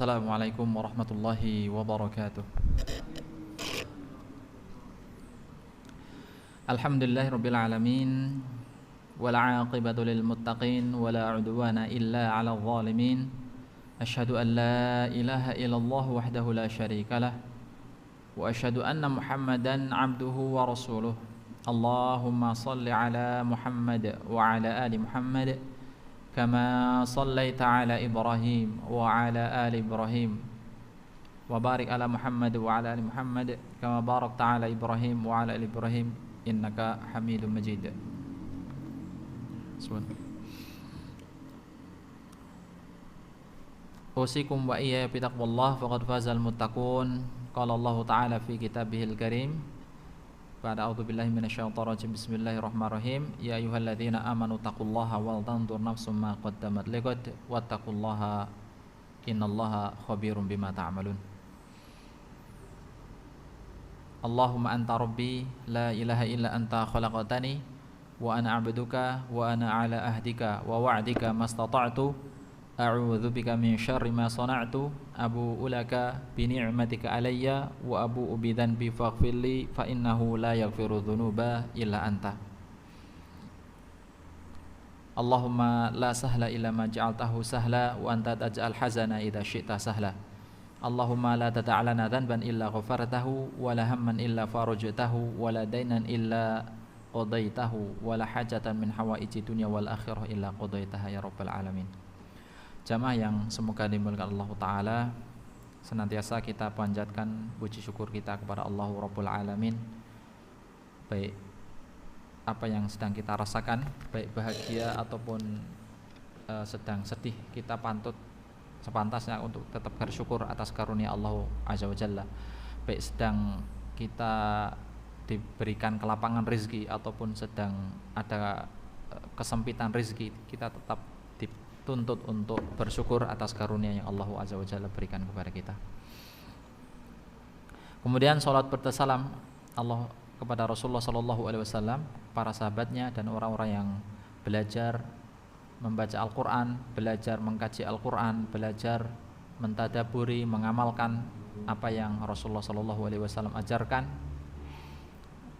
Assalamualaikum warahmatullahi wabarakatuh. Alhamdulillahirabbil alamin wal 'aqibatu lil muttaqin wala 'udwana illa 'alal zalimin. Asyhadu an la ilaha illallah wahdahu la syarikalah wa asyhadu anna Muhammadan 'abduhu wa rasuluh. Allahumma shalli 'ala Muhammad wa 'ala ali Muhammad kama sallaita 'ala Ibrahim wa 'ala ali Ibrahim wa barik 'ala Muhammad wa 'ala ali Muhammad kama barakta 'ala Ibrahim wa 'ala ali Ibrahim innaka Hamidum Majid. Usikum wa iyaya bitaqwallah faqad fazal muttaqun. Qala Allah Ta'ala fi kitabihil karim. Ba'da a'udzubillahi minasyaitonir rajim. Bismillahirrahmanirrahim. Ya ayyuhalladzina amanu taqullaha wal tanzur nafsum ma qaddamat lighad wattaqullaha innallaha khabirum bima ta'malun. Allahumma anta rabbi la ilaha illa anta khalaqtani wa ana 'abduka wa ana 'ala ahdika wa wa'dika mastata'tu a'udzubika min syarri ma sana'tu abu'u laka bi ni'matika alayya wa abu'u bi dhanbi faghfirli fa innahu la yaghfiru dzunuba illa anta. Allahumma la sahla illa ma ja'altahu sahla wa anta taj'al hazana idza syi'ta sahla. Allahumma la tada'lana dhanban illa ghafartahu wa la hamman illa farajtahu wa la dainan illa qadaitahu wa la hajatan min hawaiji dunya wal akhirah illa qadaitaha ya rabbal alamin. Jamaah yang semoga dimuliakan Allah Ta'ala, senantiasa kita panjatkan puji syukur kita kepada Allah Rabbul Alamin. Baik apa yang sedang kita rasakan, baik bahagia ataupun sedang sedih, kita pantut sepantasnya untuk tetap bersyukur atas karunia Allah Azza wa Jalla. Baik sedang kita diberikan kelapangan rezeki ataupun sedang ada kesempitan rezeki, kita tetap dituntut untuk bersyukur atas karunia yang Allah Azza wa Jalla berikan kepada kita. Kemudian salat bertasalam Allah kepada Rasulullah sallallahu alaihi wasallam, para sahabatnya dan orang-orang yang belajar membaca Al-Qur'an, belajar mengkaji Al-Qur'an, belajar mentadaburi, mengamalkan apa yang Rasulullah sallallahu alaihi wasallam ajarkan.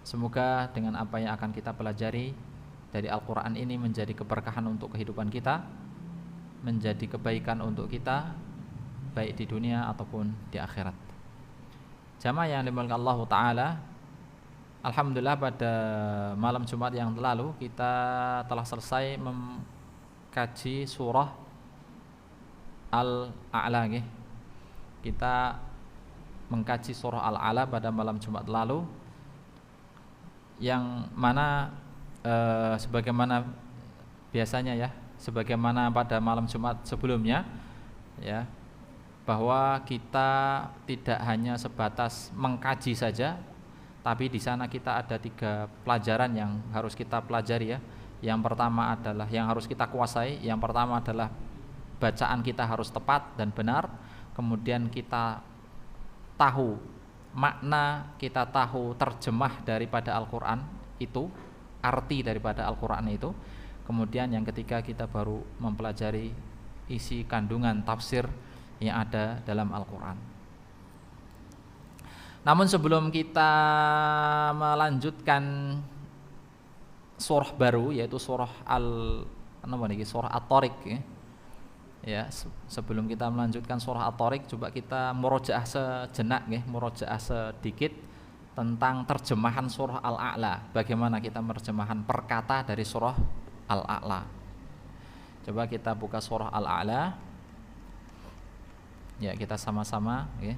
Semoga dengan apa yang akan kita pelajari dari Al-Qur'an ini menjadi keberkahan untuk kehidupan kita, menjadi kebaikan untuk kita baik di dunia ataupun di akhirat. Jamaah yang dimuliakan Allah Ta'ala, alhamdulillah pada malam Jumat yang lalu kita telah selesai mengkaji surah Al-A'la. Kita mengkaji surah Al-A'la pada malam Jumat lalu, yang mana sebagaimana biasanya ya, sebagaimana pada malam Jumat sebelumnya ya, bahwa kita tidak hanya sebatas mengkaji saja, tapi di sana kita ada 3 pelajaran yang harus kita pelajari ya. Yang pertama adalah yang harus kita kuasai. Yang pertama adalah bacaan kita harus tepat dan benar. Kemudian kita tahu makna, kita tahu terjemah daripada Al-Qur'an itu, arti daripada Al-Qur'an itu. Kemudian yang ketiga kita baru mempelajari isi kandungan tafsir yang ada dalam Al-Qur'an. Namun sebelum kita melanjutkan surah baru, yaitu surah surah At-Tariq ya, sebelum kita melanjutkan surah At-Tariq, coba kita murojaah sejenak murojaah sedikit tentang terjemahan surah Al-A'la. Bagaimana kita terjemahan perkata dari surah Al-A'la. Coba kita buka surah Al-A'la. Ya, kita sama-sama ya.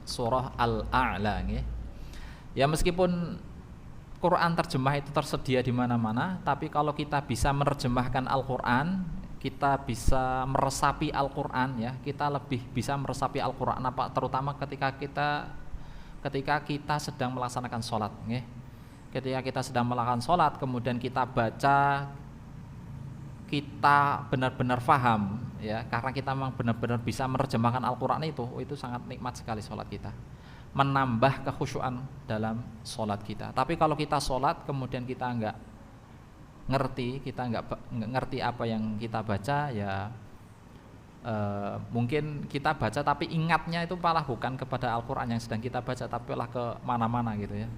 Surah Al-A'la ya, meskipun Quran terjemah itu tersedia di mana-mana, tapi kalau kita bisa menerjemahkan Al-Qur'an, kita bisa meresapi Al-Qur'an ya, kita lebih bisa meresapi Al-Qur'an apa terutama ketika kita sedang melaksanakan sholat ya. Ketika kita sedang melakukan sholat, kemudian kita baca, kita benar-benar faham ya, karena kita memang benar-benar bisa menerjemahkan Al-Qur'an itu sangat nikmat sekali sholat kita, menambah kekhusyuan dalam sholat kita. Tapi kalau kita sholat kemudian kita enggak ngerti, kita enggak ngerti apa yang kita baca, ya Mungkin kita baca tapi ingatnya itu malah bukan kepada Al-Quran yang sedang kita baca, tapi malah ke mana-mana gitu ya.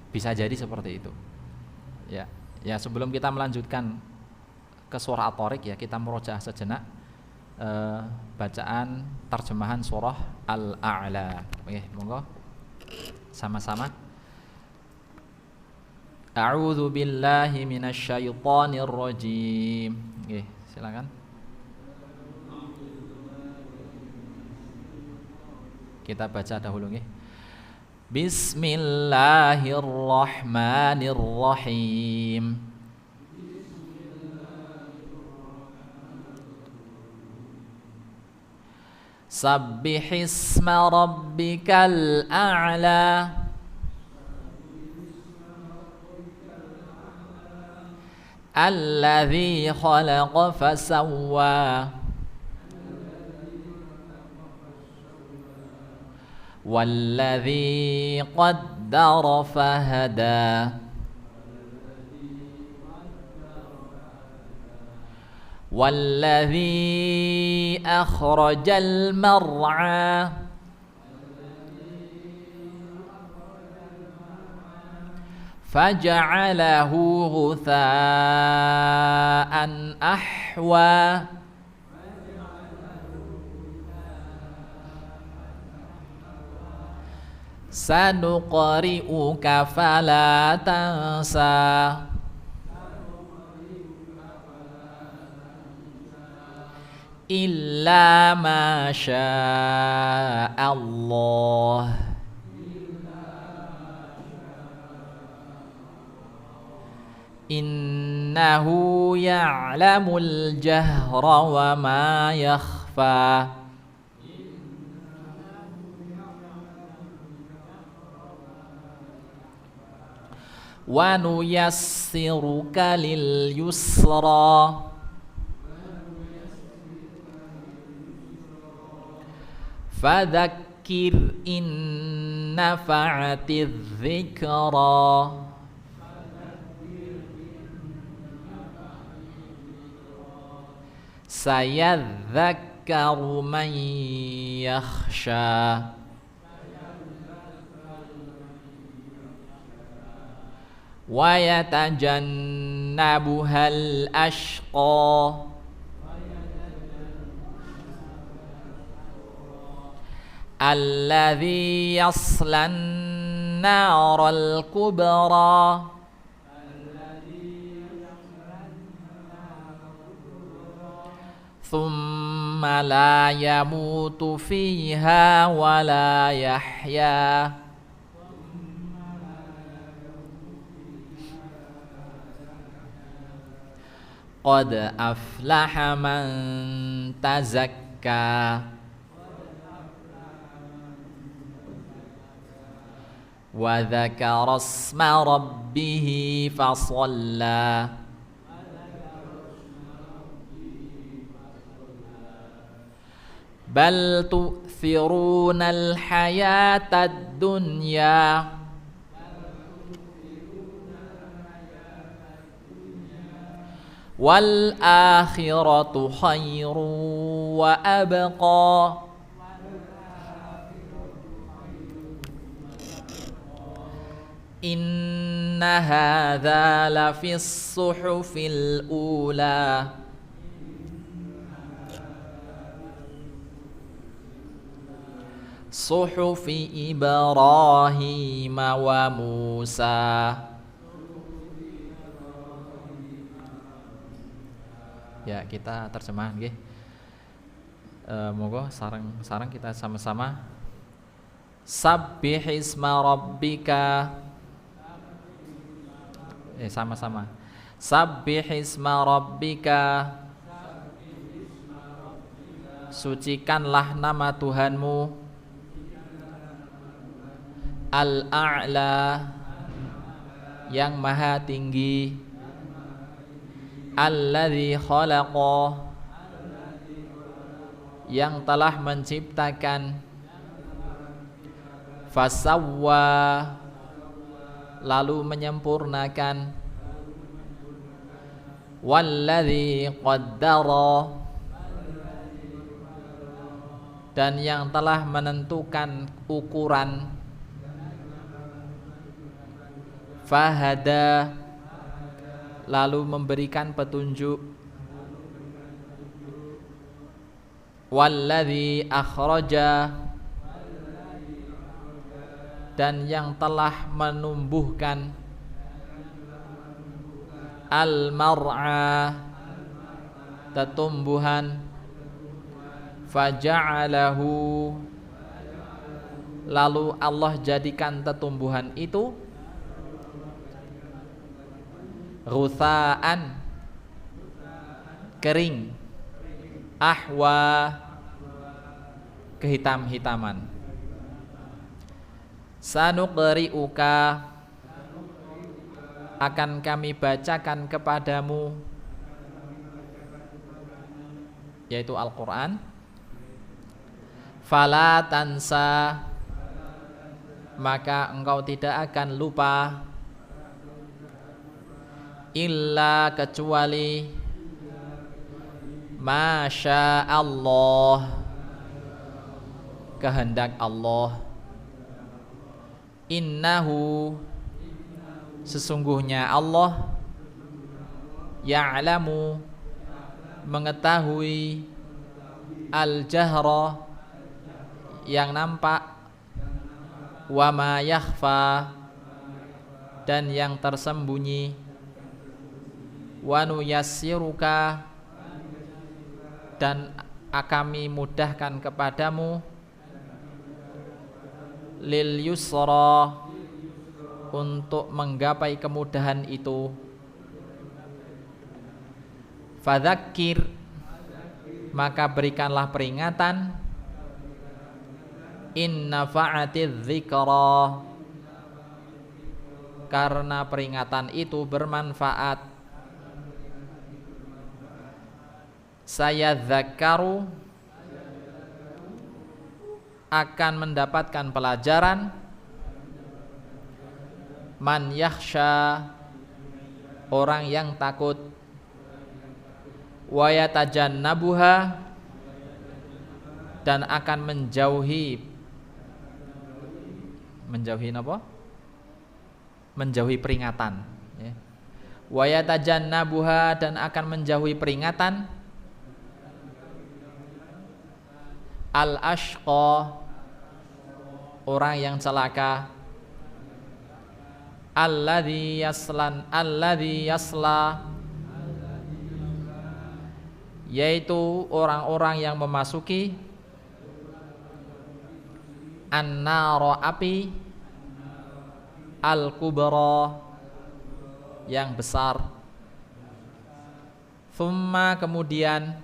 Bisa jadi seperti itu. Ya, ya sebelum kita melanjutkan ke surah At-Tariq ya, kita murojaah sejenak bacaan terjemahan surah Al-A'la. Oke, monggo sama-sama. A'udzu billahi minasyaitonir rajim. Oke, silakan. Kita baca dahulu nggih. Bismillahirrahmanirrahim. Sabbihisma rabbikal a'la. Alladzi khalaqa fasawwa. Walladzi qaddara fahada. Walladzi akhrajal mar'a. Faja'alahu ghutha'an ahwa. Sanuqri'uka fala tansa. Illa ma syaa Allah. Innahu ya'lamul jahra wa ma yakhfa. Wa nuyassiruka lil yusra. Fadzakkir in nafa'atiz dzikra. Sayadzakkaru man yakhsha. Wa yatajannabuhal ashqa. Alladzi yaslan naral kubra. Thumma la yamutu fiha wa la yahya. Qad aflaha man tazakka. Wa dzakara isma rabbih fasalla. Bal tu'thirunal hayatad dunya. Wal akhiratu khairun wa abqa. Inna hadza lafis suhufil ula. Suhufi Ibrahim wa Musa. Ya, kita terjemahan nggih. Monggo sareng kita sama-sama. Sabbihisma rabbika. Sama-sama. Sabbihisma rabbika. Sucikanlah nama Tuhanmu. Al-A'la, yang maha tinggi. Alladzi khalaqa, yang telah menciptakan. Fasawwa, lalu menyempurnakan. Walladzi qaddara, dan yang telah menentukan ukuran, fahada, lalu memberikan petunjuk, walladzi akhraja, dan yang telah menumbuhkan, al-mar'a, tetumbuhan, faja'alahu, lalu Allah jadikan tetumbuhan itu rutha'an, kering, ahwa, kehitam-hitaman. Sanuqri'uka, akan kami bacakan kepadamu, yaitu Al-Quran, fala tansa, maka engkau tidak akan lupa, illa, kecuali, masya Allah, kehendak Allah, innahu, sesungguhnya Allah, ya'lamu, mengetahui, al-jahra, yang nampak, wa ma yakhfa, dan yang tersembunyi, wa nuyassiruka, dan kami mudahkan kepadamu, lil yusra, untuk menggapai kemudahan itu, fadzakir, maka berikanlah peringatan, in nafa'atiz dzikra, karena peringatan itu bermanfaat, sayadzakkaru, akan mendapatkan pelajaran, man yakhsha, orang yang takut, wa yatajannabuha, dan akan menjauhi apa? Menjauhi peringatan, ya. Wa yatajannabuha, dan akan menjauhi peringatan, al-ashqa, orang yang celaka, alladzi yasla, yaitu orang-orang yang memasuki an-nara, api, al-kubra, yang besar, thumma, kemudian,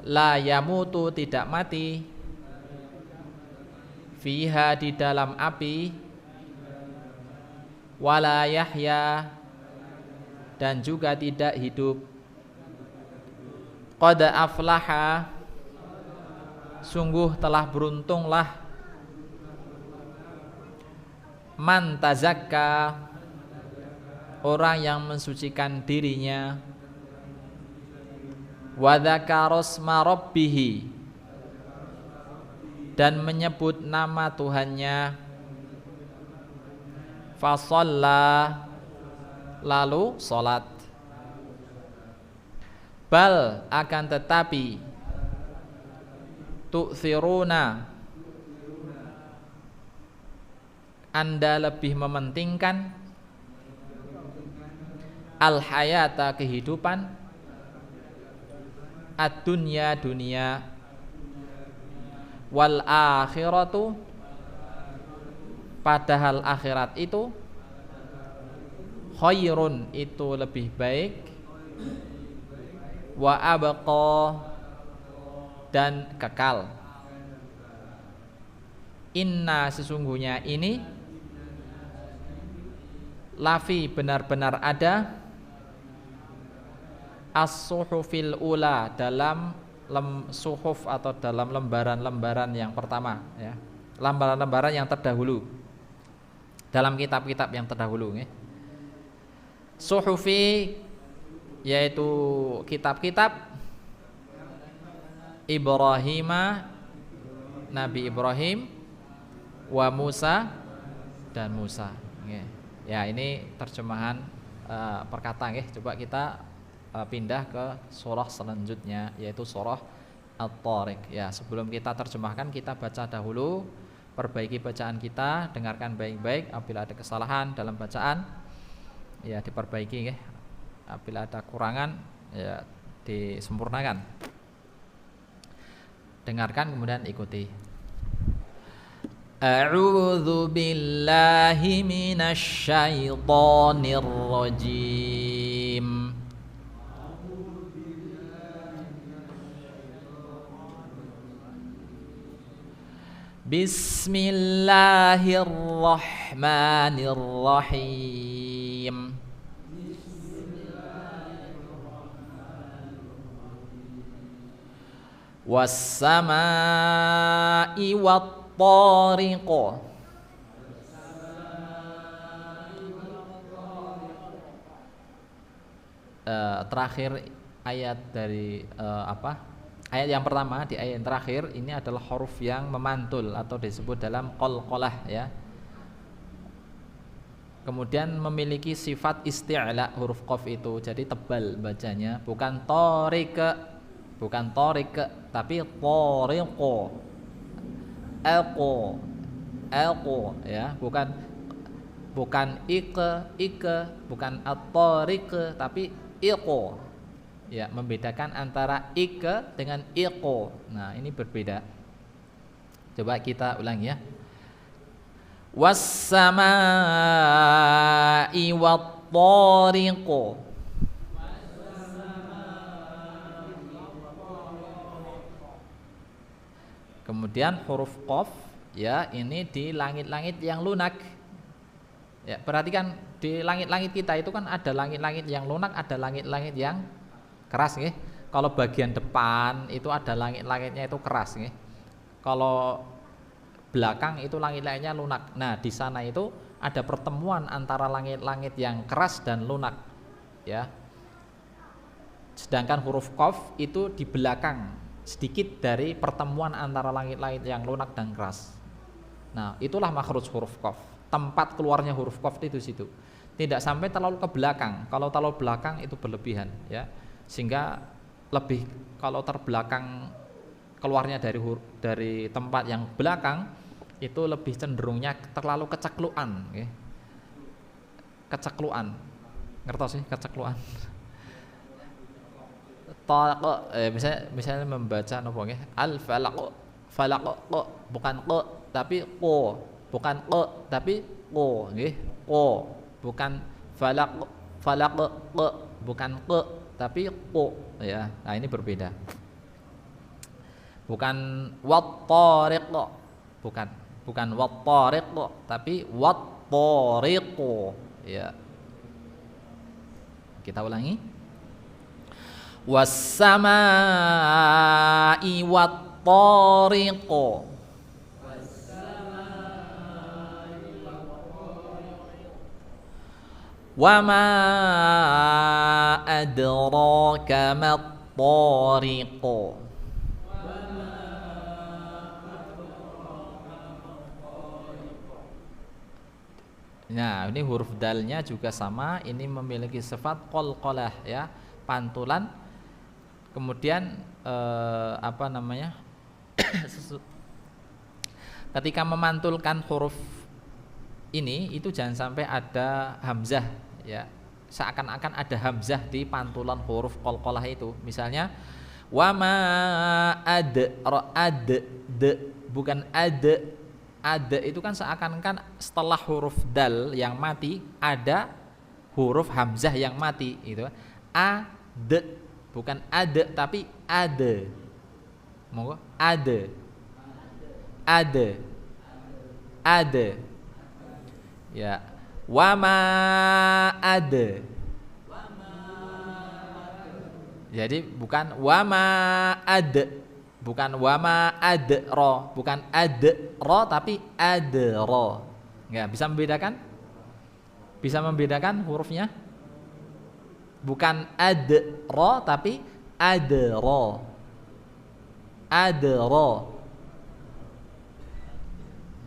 la yamutu, tidak mati, fiha, di dalam api, wala yahya, dan juga tidak hidup, qad aflaha, sungguh telah beruntunglah, man tazakka, orang yang mensucikan dirinya, wa dzakarasma rabbih, dan menyebut nama Tuhannya, fasalla, lalu salat, bal, akan tetapi, tu'thiruna, Anda lebih mementingkan, al-hayata, kehidupan, ad-dunya, dunia, wal akhiratu, padahal akhirat itu, khairun, itu lebih baik, wa abqa, dan kekal. Inna, sesungguhnya ini, lafi, benar-benar ada, as-suhufil ula, dalam suhuf, atau dalam lembaran-lembaran yang pertama, ya, lembaran-lembaran yang terdahulu, dalam kitab-kitab yang terdahulu, ya. Suhufi, yaitu kitab-kitab, Ibrahima, Nabi Ibrahim, wa Musa, dan Musa. Nggih. Ya, ini terjemahan perkataan nggih. Coba kita pindah ke surah selanjutnya, yaitu surah At-Tariq. Ya, sebelum kita terjemahkan, kita baca dahulu, perbaiki bacaan kita, dengarkan baik-baik. Apabila ada kesalahan dalam bacaan, ya diperbaiki nggih. Apabila ada kurangan, ya disempurnakan. Dengarkan kemudian ikuti. A'udzu billahi minasy syaithanir rajim. Bismillahirrahmanirrahim. Was-samaa'i wat-tariq. Terakhir ayat dari ayat yang pertama, di ayat yang terakhir ini adalah huruf yang memantul atau disebut dalam qalqalah ya. Kemudian memiliki sifat isti'la huruf qaf itu, jadi tebal bacanya, bukan tariq, tapi tariqo, elqo ya, bukan ike, bukan at-tariq, tapi iqo. Ya, membedakan antara ike dengan iqo. Nah, ini berbeda. Coba kita ulangi ya. Was-samaa'i wat-tariq. Kemudian huruf qaf ya, ini di langit-langit yang lunak. Ya, perhatikan di langit-langit kita itu kan ada langit-langit yang lunak, ada langit-langit yang keras nggih. Kalau bagian depan itu ada langit-langitnya itu keras nggih. Kalau belakang itu langit-langitnya lunak. Nah, di sana itu ada pertemuan antara langit-langit yang keras dan lunak. Ya. Sedangkan huruf qaf itu di belakang, sedikit dari pertemuan antara langit-langit yang lunak dan keras. Nah, itulah makhraj huruf qaf. Tempat keluarnya huruf qaf itu situ. Tidak sampai terlalu ke belakang. Kalau terlalu belakang itu berlebihan ya. Sehingga lebih kalau terbelakang keluarnya dari tempat yang belakang itu lebih cenderungnya terlalu kecekluan okay. Kecekluan, ngertos sih kecekluan. Misalnya membaca nopo nggih, al falaq bukan q tapi qo, bukan q tapi qo nggih, qo bukan falaq q, bukan q tapi qo ya. Nah, ini berbeda. Bukan wat-tariq, bukan wat-tariq tapi wat-tariq ya. Kita ulangi. Was-samaa'i wat-tariq. Wa ma adraka mat-tariq. Nah, ini huruf dalnya juga sama, ini memiliki sifat qalqalah ya, pantulan. Kemudian ketika memantulkan huruf ini itu jangan sampai ada hamzah ya, seakan-akan ada hamzah di pantulan huruf qalqalah itu. Misalnya wa ma bukan ada itu kan seakan-akan setelah huruf dal yang mati ada huruf hamzah yang mati itu. Bukan ada tapi ada. Monggo ada. Ya, wama ada. Jadi bukan wama ada, bukan wama ada ro, bukan ada ro tapi ada ro. Nggak bisa membedakan? Bisa membedakan hurufnya? Bukan ada ro tapi ada ro. adra.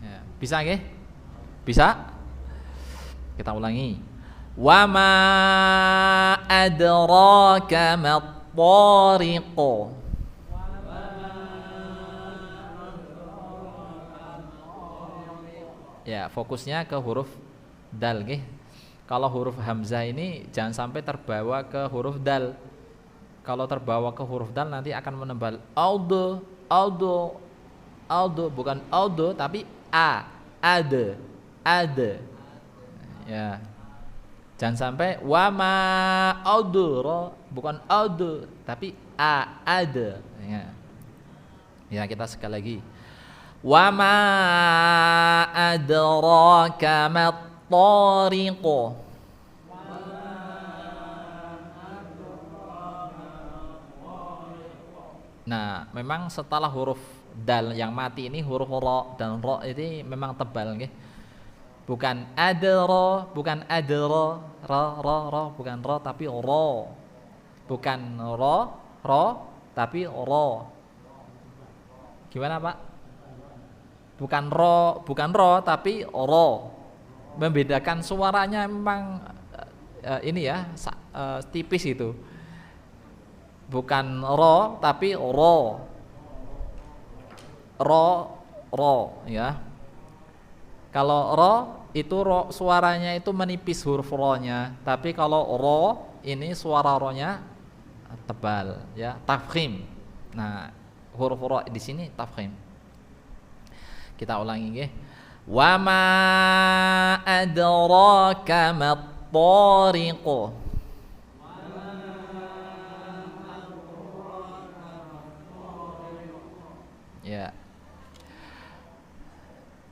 Ya, bisa nggih? Bisa? Kita ulangi. Wa ma adraka mat-tariq. Ya, fokusnya ke huruf dal nggih. Kalau huruf hamzah ini jangan sampai terbawa ke huruf dal. Kalau terbawa ke huruf dal nanti akan menebal audo, audo, audo, bukan audo tapi a, ade, ade. Ya. Jangan sampai wama auduro, bukan audo tapi a, ade. Ya. Ya, kita sekali lagi. Wama adraka mat-tariq. Nah, memang setelah huruf dal yang mati ini huruf ro dan ro ini memang tebal nggih. Bukan adra, bukan adra, ro, bukan ro tapi ro. Bukan ro tapi ro. Gimana, Pak? Bukan ro tapi ro. Membedakan suaranya memang ini ya tipis itu. Bukan ro tapi ro ya. Kalau ro itu ro suaranya itu menipis huruf ro-nya, tapi kalau ro ini suara ro-nya tebal ya, tafkhim. Nah, huruf ro di sini tafkhim. Kita ulangi nggih. Wa ma adraka mat-tariq. Ya.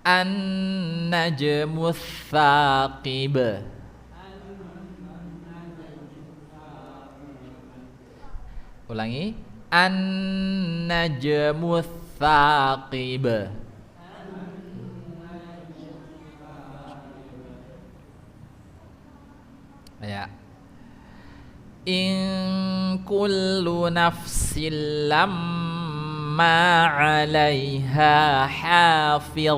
An-najmus tsaqib. Ulangi. An-najmus tsaqib. Ya. In kullu nafsin lamma 'alaiha hafiz.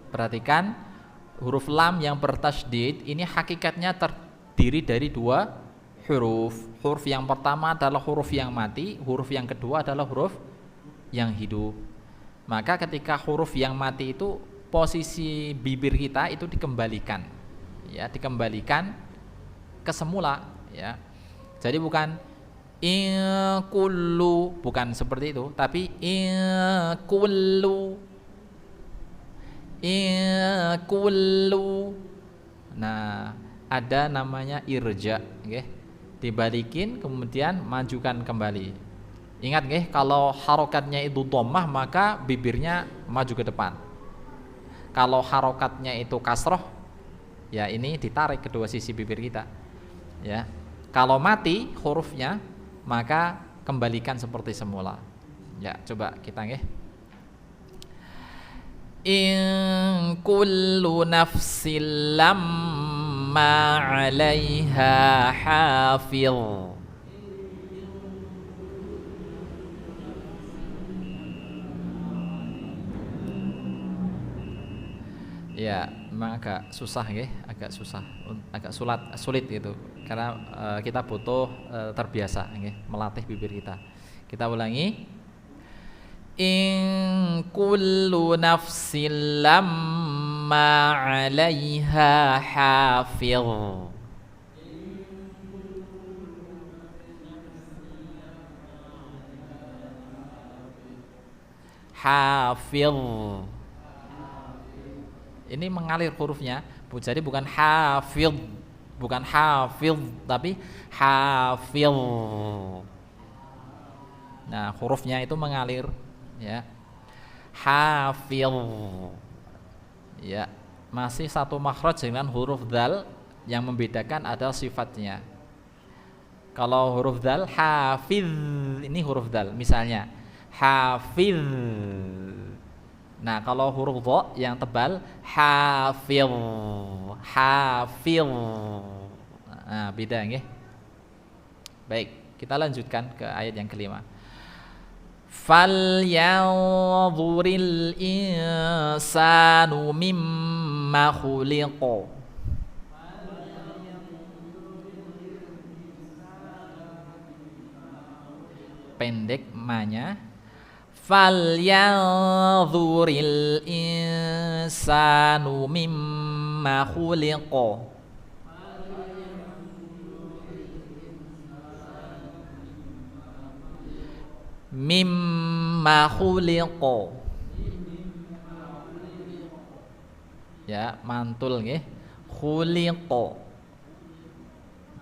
Perhatikan huruf lam yang bertasydid ini hakikatnya terdiri dari dua huruf. Huruf yang pertama adalah huruf yang mati, huruf yang kedua adalah huruf yang hidup. Maka ketika huruf yang mati itu posisi bibir kita itu dikembalikan, ya, dikembalikan ke semula, ya. Jadi bukan kullu, bukan seperti itu, tapi kullu. Nah, ada namanya irja, okay? Dibalikin kemudian majukan kembali. Ingat nggih, kalau harokatnya itu dhammah maka bibirnya maju ke depan. Kalau harokatnya itu kasroh, ya ini ditarik kedua sisi bibir kita. Ya. Kalau mati hurufnya maka kembalikan seperti semula. Ya, coba kita nggih. In kullu nafsin lamma 'alaiha hafiz. Ya, memang agak susah ya, agak sulit gitu. Karena kita butuh terbiasa nggih, melatih bibir kita. Kita ulangi. In kullu nafsin lamma 'alaiha hafiz. Hafiz. Ini mengalir hurufnya, jadi bukan hafidh, bukan hafidh, tapi hafidh. Nah, hurufnya itu mengalir, ya. Hafidh. Ya, masih satu makhraj dengan huruf dzal, yang membedakan adalah sifatnya. Kalau huruf dzal hafidh, ini huruf dzal, misalnya hafidh. Nah, kalau huruf dha yang tebal hafil, hafil. Nah, beda nggih. Baik, kita lanjutkan ke ayat yang kelima. Falyanzuril insanu mimma khuliqa. Pendek manya. Falyanzuril insanu mimma khuliqa. Mimma khuliqa. Ya, mantul nggih. Khuliqa.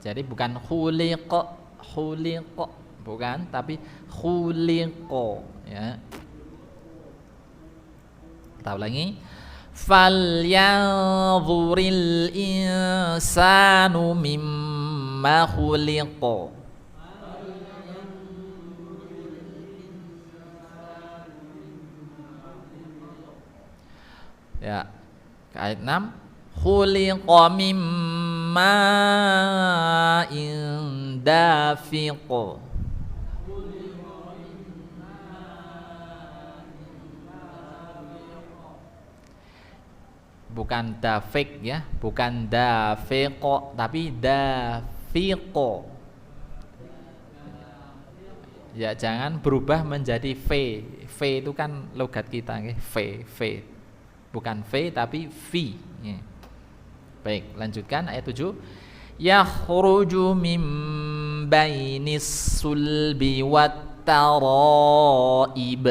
Jadi bukan khuliqa, khuliqa, bukan, tapi khuliqa, ya. Kita ulangi. Falyanzuril insanu mimma khuliqa. Ya, ke ayat 6. Khuliqa min ma'in dafiq. Bukan dafiq ya, bukan dafiq, tapi dafiq. Ya, jangan berubah menjadi v. V itu kan logat kita nggih, v. Bukan V tapi V. Ya. Baik, lanjutkan ayat 7. Yakhruju min bainis sulbi wat taraib.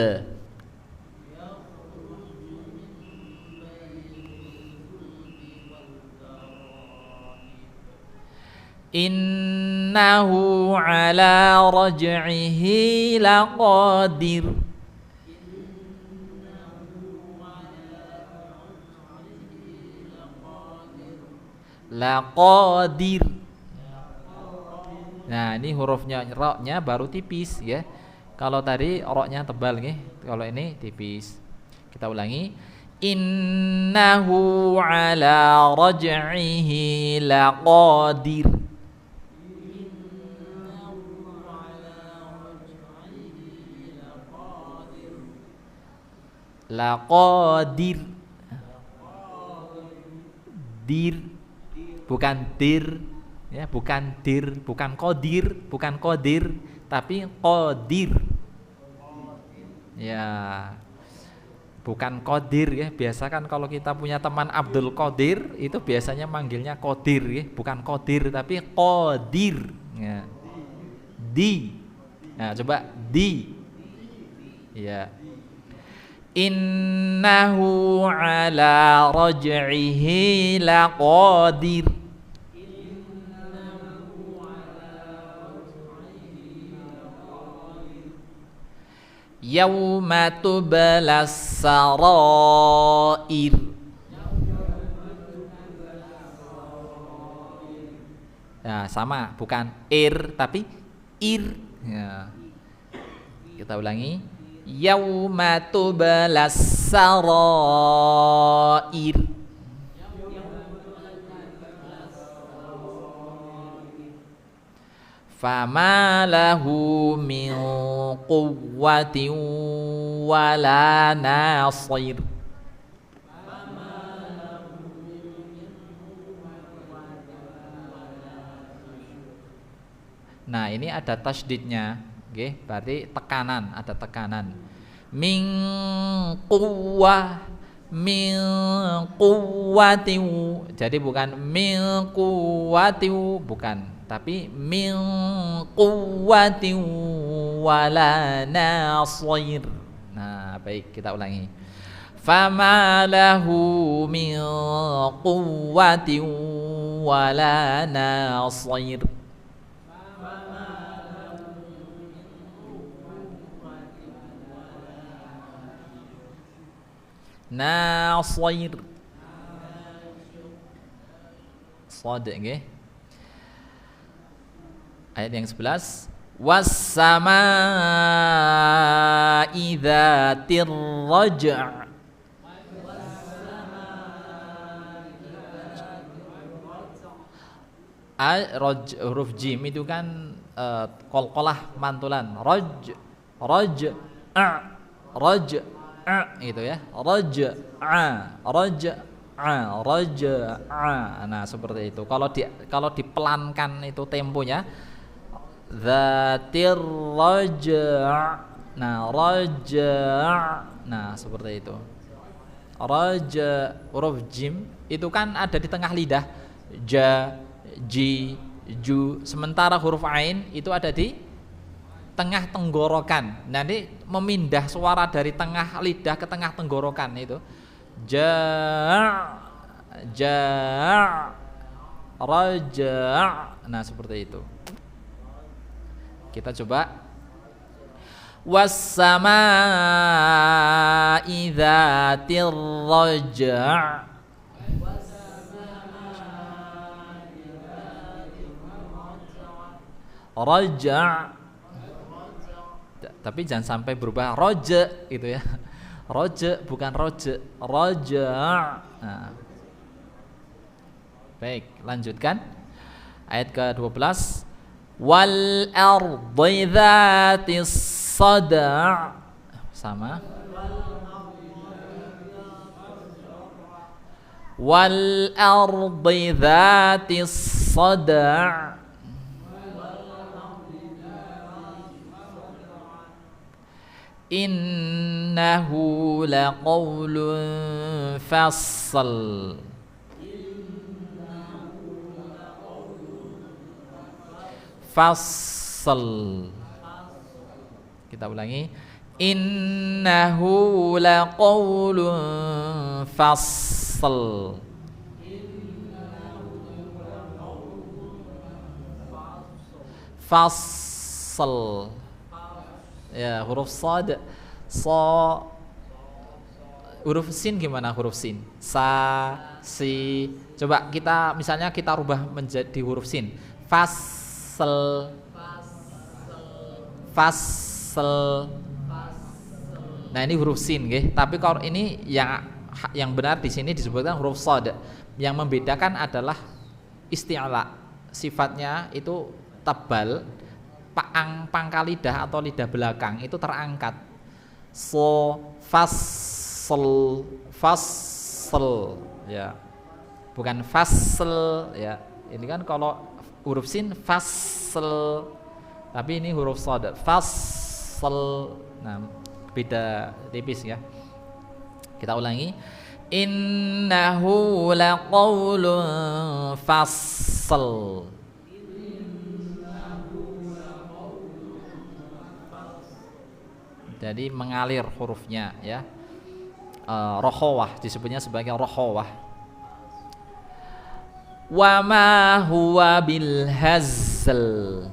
Innahu ala raj'ihi laqadir. Laqadir. Nah, ini hurufnya ra-nya baru tipis ya. Kalau tadi ra-nya tebal nggih, kalau ini tipis. Kita ulangi. Innahu ala raj'ihi laqadir. Laqadir. Dir, bukan dir ya, bukan dir, bukan qadir, bukan qadir, tapi qadir. Ya. Bukan qadir ya. Biasa kan kalau kita punya teman Abdul Qadir, itu biasanya manggilnya qadir ya, bukan qadir tapi qadir. Ya. Di. Nah, coba di. Ya. Innahu ala raj'ihi laqadir. Yauma tublas sarair. Ya, sama, bukan ir tapi ir. Ya. Kita ulangi. Yauma tublas sarair. Fama lahu min quwwatin wala nasir. Nah, ini ada tasydidnya. Oke, berarti tekanan, ada tekanan. Min quwwah, min quwwatin. Jadi bukan min quwwatin, bukan, tapi min quwwatin wala nasir. Nah, baik, kita ulangi. Fama lahu min quwwatin wala nasir. Nasir. Shad nggih. Ayat yang 11. Was-samaa'i dzatir raj'. huruf jim itu kan qalqalah mantulan. Raj a raj a itu ya. Raj a. Nah, seperti itu. Kalau dipelankan itu temponya dzatir raja'. Nah, raja'. Nah, seperti itu. Raja huruf jim itu kan ada di tengah lidah. Ja, ji, ju. Sementara huruf ain itu ada di tengah tenggorokan. Nanti memindah suara dari tengah lidah ke tengah tenggorokan itu. Ja, raja'. Nah, seperti itu. Kita coba. Was-samaa'i dzatir raja'. Raja'. Tapi jangan sampai berubah roja gitu ya. Roja bukan roja. Raja'. Nah. Baik, lanjutkan. Ayat ke-12. Wal ardi dzatis sada'. Sama. Wal ardi dzatis sada'. Innahu laqawlun fasl. Fasl. Kita ulangi. Innahu laqawlun fasl. Fasl. Ya, huruf sad. Huruf sin gimana huruf sin? Sa, si. Coba kita misalnya kita rubah menjadi huruf sin. Fasl. Nah, ini huruf sin, nggih. Tapi kalau ini yang benar di sini disebutkan huruf shad. Yang membedakan adalah isti'la. Sifatnya itu tebal, pangkal lidah atau lidah belakang itu terangkat. Fasl ya. Bukan fasl ya. Ini kan kalau huruf sin fasl. Tapi ini huruf shad, fasl. Nah, beda tipis ya. Kita ulangi. Innahu laqawlun fasl. Jadi mengalir hurufnya ya. Rokhawah disebutnya sebagai rokhawah. Wa ma huwa bil hazl.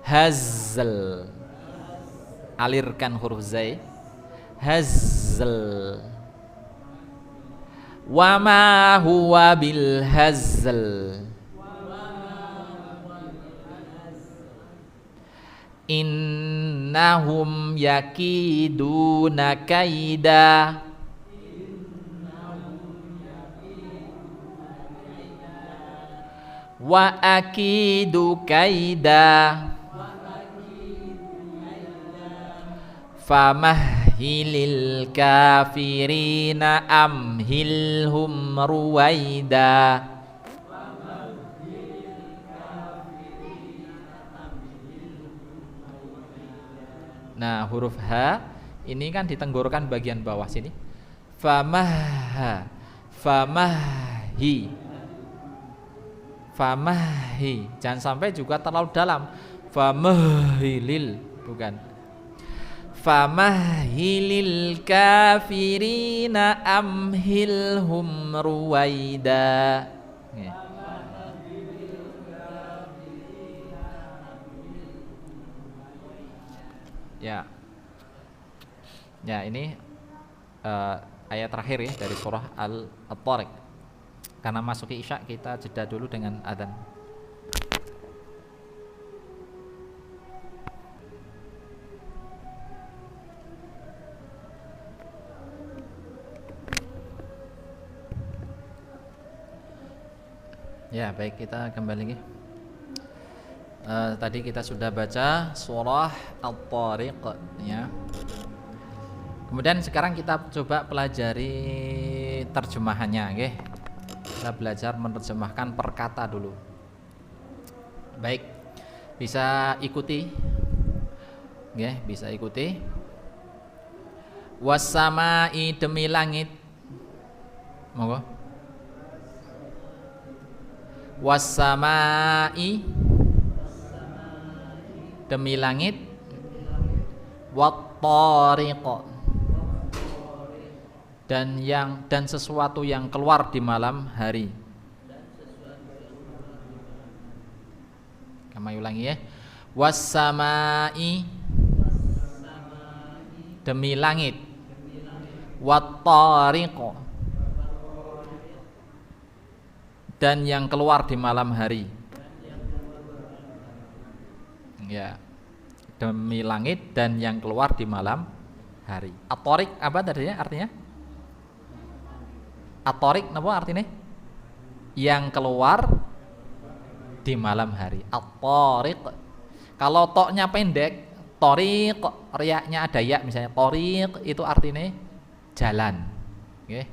Hazl. Alirkan huruf zai. Hazl. Wa ma huwa bil hazl. Innahum yakiduna kaida. Wa akidu kaida. Famahhilil kafirina amhilhum ruwaida. Nah, huruf H ini kan ditenggorokan bagian bawah sini. Famahha, famahhi, famahhi. Jangan sampai juga terlalu dalam. Famahhilil, bukan. Famahhilil kafirina amhilhum ruwaida. Ya. Ya, ini ayat terakhir ya dari surah Al-Tariq. Karena masuki Isya, kita jeda dulu dengan adzan. Ya, baik, kita kembali lagi. Tadi kita sudah baca surah At-Tariq ya. Kemudian sekarang kita coba pelajari terjemahannya, nggih. Kita belajar menerjemahkan per kata dulu. Baik. Bisa ikuti. Nggih, bisa ikuti. Was-samai, demi langit. Monggo. Was-samai, demi langit. Wat-tariq, dan sesuatu yang keluar di malam hari. Kami ulangi ya. Was-samai, demi langit. Wat-tariq, dan yang keluar di malam hari. Ya. Demi langit dan yang keluar di malam hari. At-tariq apa tadinya artinya? At-tariq apa artinya? Yang keluar di malam hari. At-tariq. Kalau toknya pendek, tariq, riaknya ada ya misalnya tariq, itu artinya jalan. Oke.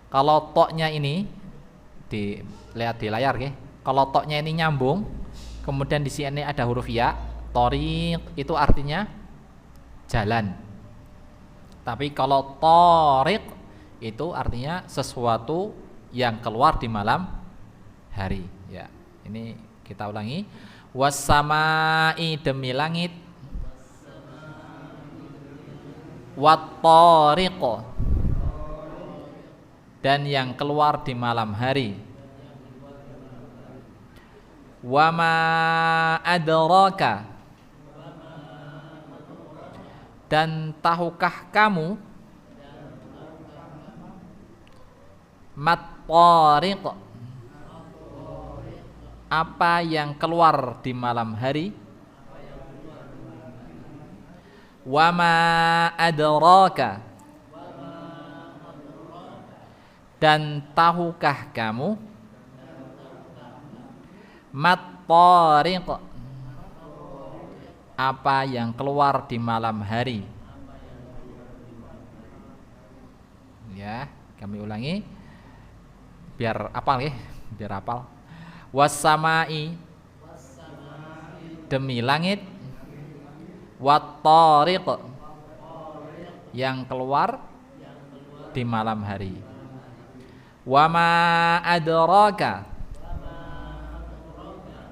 Kalau toknya ini dilihat di layar, oke. Kalau toknya ini nyambung, kemudian di sini ada huruf ya, tariq, itu artinya jalan. Tapi kalau tariq itu artinya sesuatu yang keluar di malam hari. Ya, ini kita ulangi. Was-samai, demi langit. Wat-tariq, dan yang keluar di malam hari. Wa ma adraka, dan tahukah kamu. Mat-tariq, apa yang keluar di malam hari. Wa ma adraka, dan tahukah kamu. Mat-tariq, apa yang keluar di malam hari. Ya, kami ulangi biar apal ya, biar apal. Was-samai, demi langit. Wat-tariq, yang keluar di malam hari. Wa ma adraka,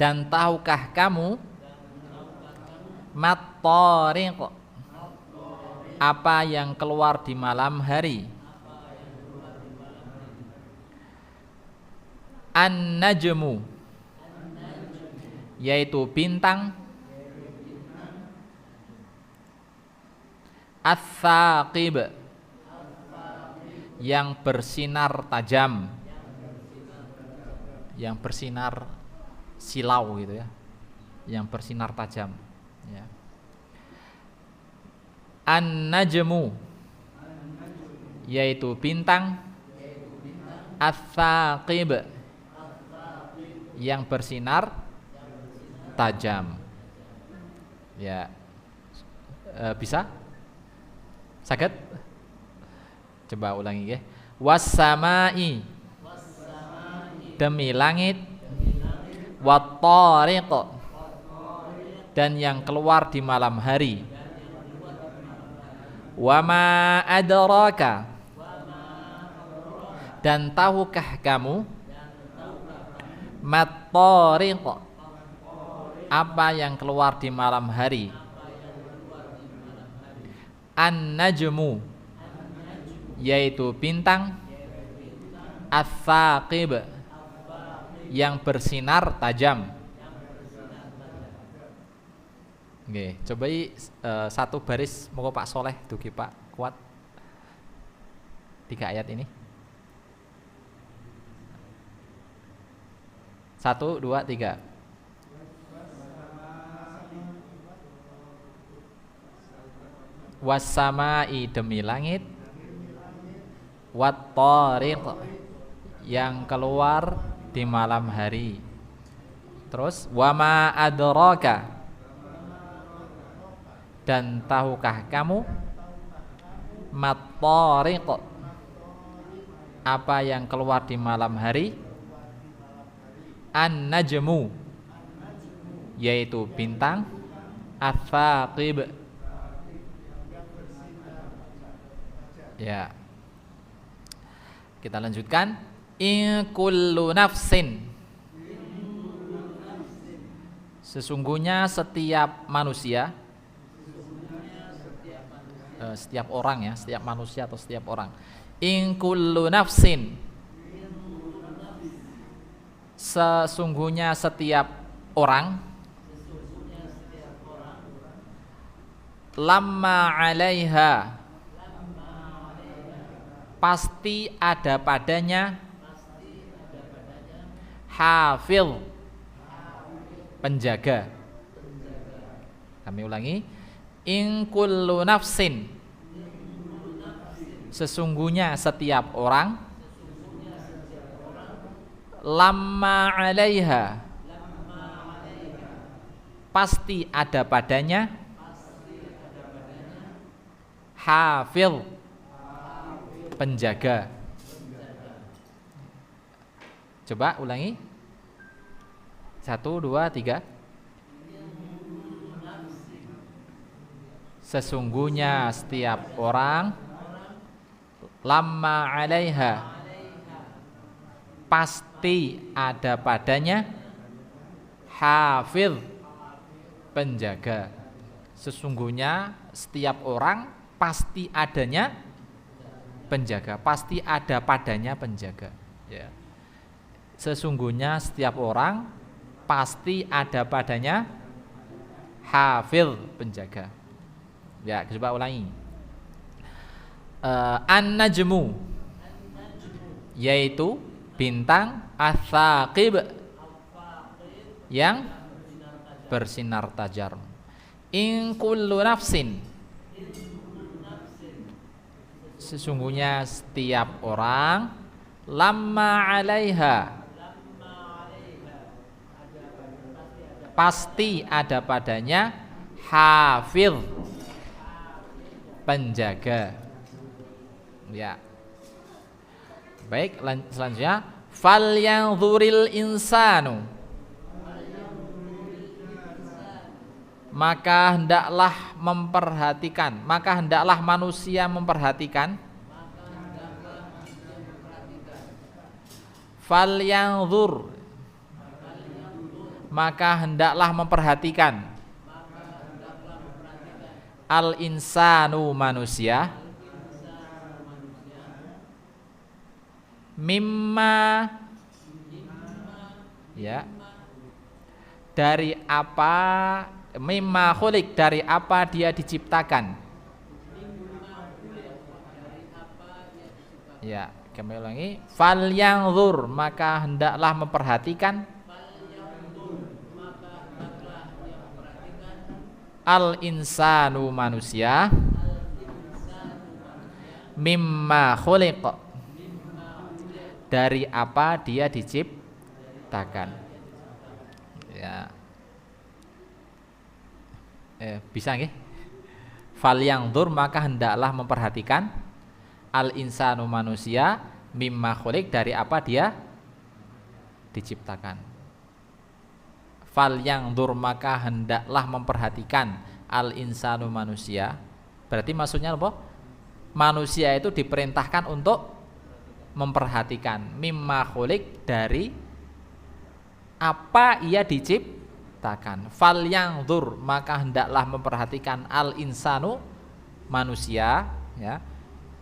dan tahukah kamu. Mat-tariq, apa yang keluar di malam hari. An-najmu, yaitu bintang. Ats-tsaqib, yang bersinar tajam, yang bersinar silau gitu ya, yang bersinar tajam ya. An-najmu, yaitu bintang. Ats-tsaqib, yang bersinar tajam ya. Bisa? Saged? Coba ulangi ya. Was-samai, demi langit. Wat-tariq, dan yang keluar di malam hari. Wa ma adraka, dan tahukah kamu. Mat-tariq, apa yang keluar di malam hari. An-najmu, yaitu bintang. Ats-tsaqib, yang bersinar tajam. Oke, cobai satu baris moga Pak Soleh dugi Pak kuat 3 ayat ini. 1, 2, 3. Was-samai, demi langit. Wat-tariq, yang keluar di malam hari. Terus wama adraka, dan tahukah kamu mat-tariq, apa yang keluar di malam hari? An-najmu, yaitu bintang. Ats-tsaqib, ya. Kita lanjutkan. In kullu nafsin, sesungguhnya setiap manusia, setiap orang ya, setiap manusia atau setiap orang. In kullu nafsin, sesungguhnya setiap orang, lamma 'alaiha, pasti ada padanya, hafil, penjaga. Kami ulangi. In kullu nafsin, sesungguhnya setiap orang, lamma 'alaiha, pasti ada padanya, hafil, penjaga. Coba ulangi. 1, 2, 3. Sesungguhnya setiap orang, lamma 'alaiha, pasti ada padanya, hafil, penjaga. Sesungguhnya setiap orang pasti adanya penjaga, pasti ada padanya penjaga, ya. Sesungguhnya setiap orang pasti ada padanya hafil, penjaga. Ya, coba ulangi. An-najmu, yaitu bintang. Ats-tsaqib, yang bersinar tajam. In kullu nafsin, sesungguhnya setiap orang, lamma 'alaiha, pasti ada padanya, hafil, penjaga. Ya. Baik, selanjutnya, falyanzuril insanu, maka hendaklah memperhatikan, maka hendaklah manusia memperhatikan. Falyanzur, maka hendaklah memperhatikan. Al insanu, manusia. Mimma, ya, dari apa, mimma khuliq, dari apa dia diciptakan. Ya, kami ulangi. Falyanzur, maka hendaklah memperhatikan. Al insanu, manusia. Mimma khuliq, dari apa dia diciptakan. Ya. Bisa nggih? Falyanzur, maka hendaklah memperhatikan. Al insanu, manusia. Mimma khuliq, dari apa dia diciptakan. Falyanzur, maka hendaklah memperhatikan. Al insanu, manusia. Berarti maksudnya apa? Manusia itu diperintahkan untuk memperhatikan. Mimma khuliq, dari apa ia diciptakan. Falyanzur, maka hendaklah memperhatikan. Al insanu, manusia, ya.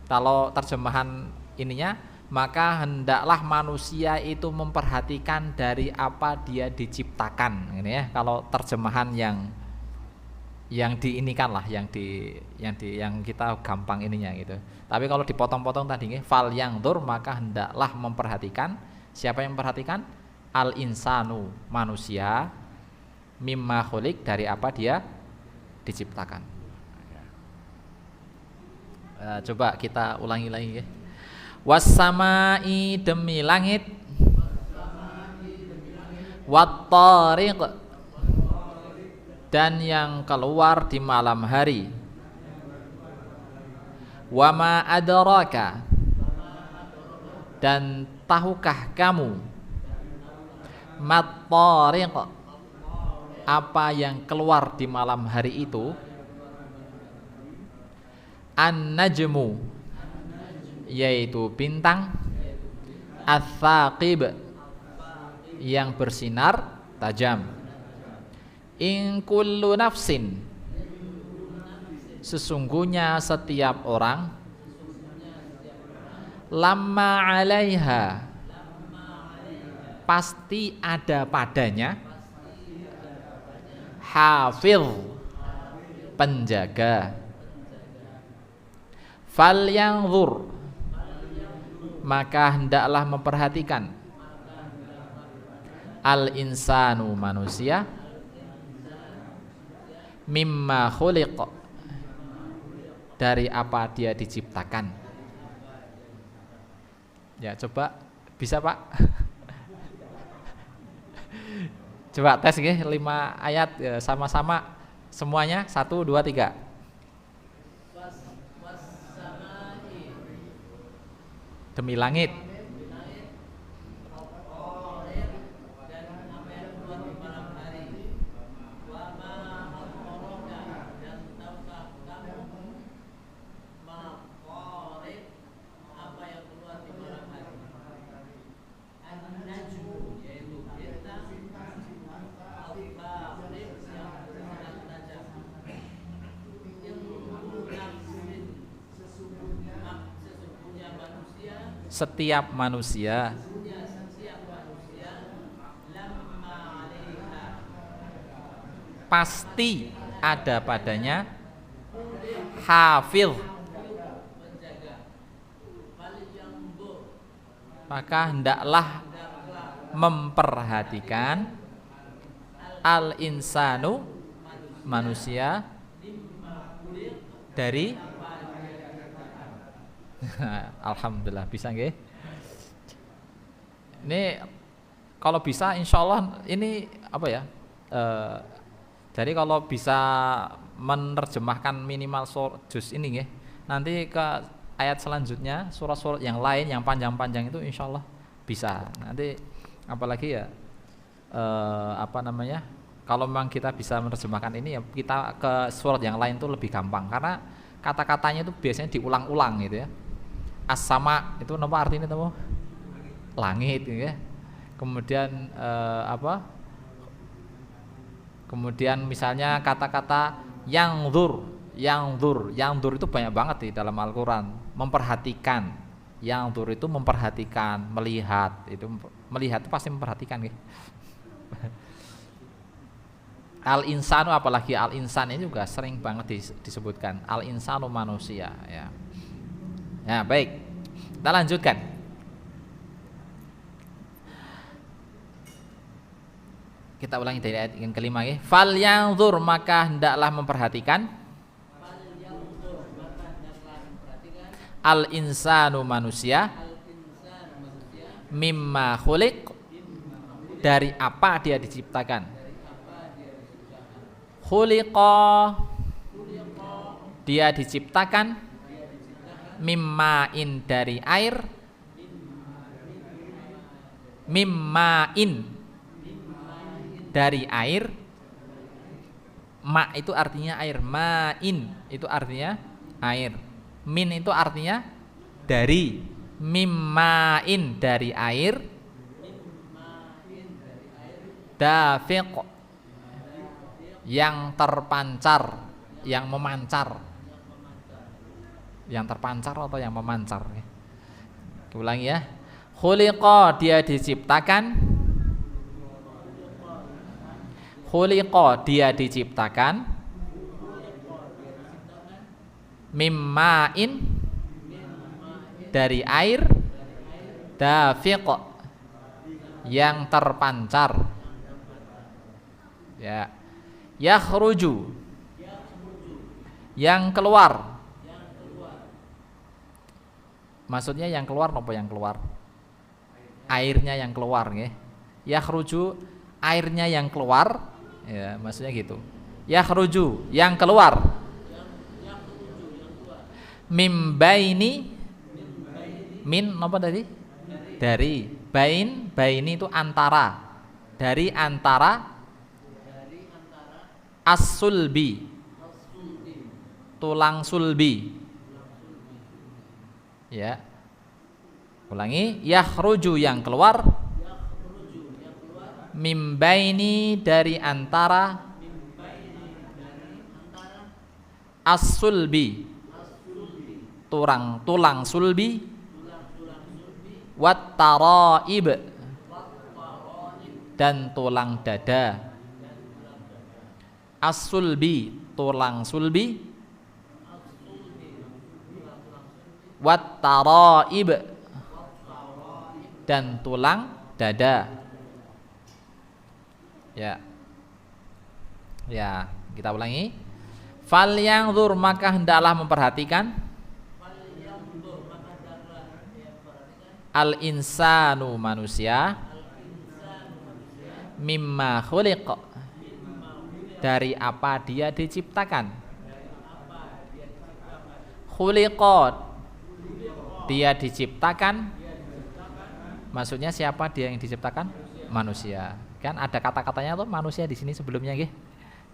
Kalau terjemahan ininya, maka hendaklah manusia itu memperhatikan dari apa dia diciptakan. Ini ya, kalau terjemahan yang diinikan lah, yang kita gampang ininya gitu. Tapi kalau dipotong-potong tadi nih, falyanzur, maka hendaklah memperhatikan. Siapa yang memperhatikan? Al insanu, manusia. Mimma khuliq, dari apa dia diciptakan. Coba kita ulangi lagi ya. Was-samai, demi langit. Wat-tariq, dan yang keluar di malam hari. Wa ma adraka, dan tahukah kamu mat-tariq, apa yang keluar di malam hari itu? An-najmu, yaitu bintang, ats-tsaqib, yang bersinar tajam. In kullu nafsin, sesungguhnya setiap orang, lamma 'alaiha, pasti ada padanya, hafiz, penjaga. Falyanzur, maka hendaklah memperhatikan, al-insanu, manusia, mimma khuliq, dari apa dia diciptakan. Ya, coba bisa Pak? Coba tes nggih 5 ayat ya, sama-sama semuanya 1 2 3. Demi langit, setiap manusia, pasti ada padanya hafiz, maka hendaklah memperhatikan, al-insanu, manusia, dari alhamdulillah bisa nggih. Ini kalau bisa insyaallah ini apa ya? Jadi kalau bisa menerjemahkan minimal juz ini nggih, nanti ke ayat selanjutnya surat-surat yang lain yang panjang-panjang itu insyaallah bisa. Nanti apalagi ya apa namanya? Kalau memang kita bisa menerjemahkan ini ya kita ke surat yang lain itu lebih gampang karena kata-katanya itu biasanya diulang-ulang gitu ya. As-sama itu apa artinya itu? Langit gitu ya. Kemudian apa? Kemudian misalnya kata-kata yangzur itu banyak banget di dalam Al-Qur'an. Memperhatikan. Yangzur itu memperhatikan, melihat. Itu melihat itu pasti memperhatikan gitu. Al-insanu, apalagi al-insan ini juga sering banget disebutkan. Al-insanu, manusia ya. Ya, baik. Kita lanjutkan. Kita ulangi dari ayat yang kelima ya. Falyanzur, maka hendaklah memperhatikan. Al-insanu, manusia. Mimma khuliq, dari apa dia diciptakan. Khuliqa, dia diciptakan, mimma'in, dari air, mimma'in, dari air. Ma itu artinya air, ma'in itu artinya air, min itu artinya dari, mimma'in, dari air, dafiq, yang terpancar, yang memancar, yang terpancar atau yang memancar. Ulangi ya. Khuliqa, dia diciptakan. Khuliqa, dia diciptakan. Mimma'in, dari air, dafiq, yang terpancar. Ya. Yakhruju, yang keluar. Maksudnya yang keluar apa yang keluar? Airnya yang keluar nggih. Yakhruju airnya yang keluar, ya maksudnya gitu. Yakhruju yang keluar. Mim baini, min apa tadi? Dari. Baini itu antara. Dari antara as-sulbi, tulang sulbi. Ya. Ulangi, yakhruju yang keluar, mim baini dari antara as-sulbi, tulang sulbi, wat taraib, dan tulang dada. As-sulbi, tulang sulbi, wat taraib, dan tulang dada. Ya. Ya, kita ulangi. Fal yanzur, maka hendaklah memperhatikan. Al insanu, manusia. Mimma khuliq, dari apa dia diciptakan. Khuliqat, dia diciptakan. Maksudnya siapa dia yang diciptakan? Manusia. Kan ada kata-katanya tuh manusia di sini sebelumnya nggih.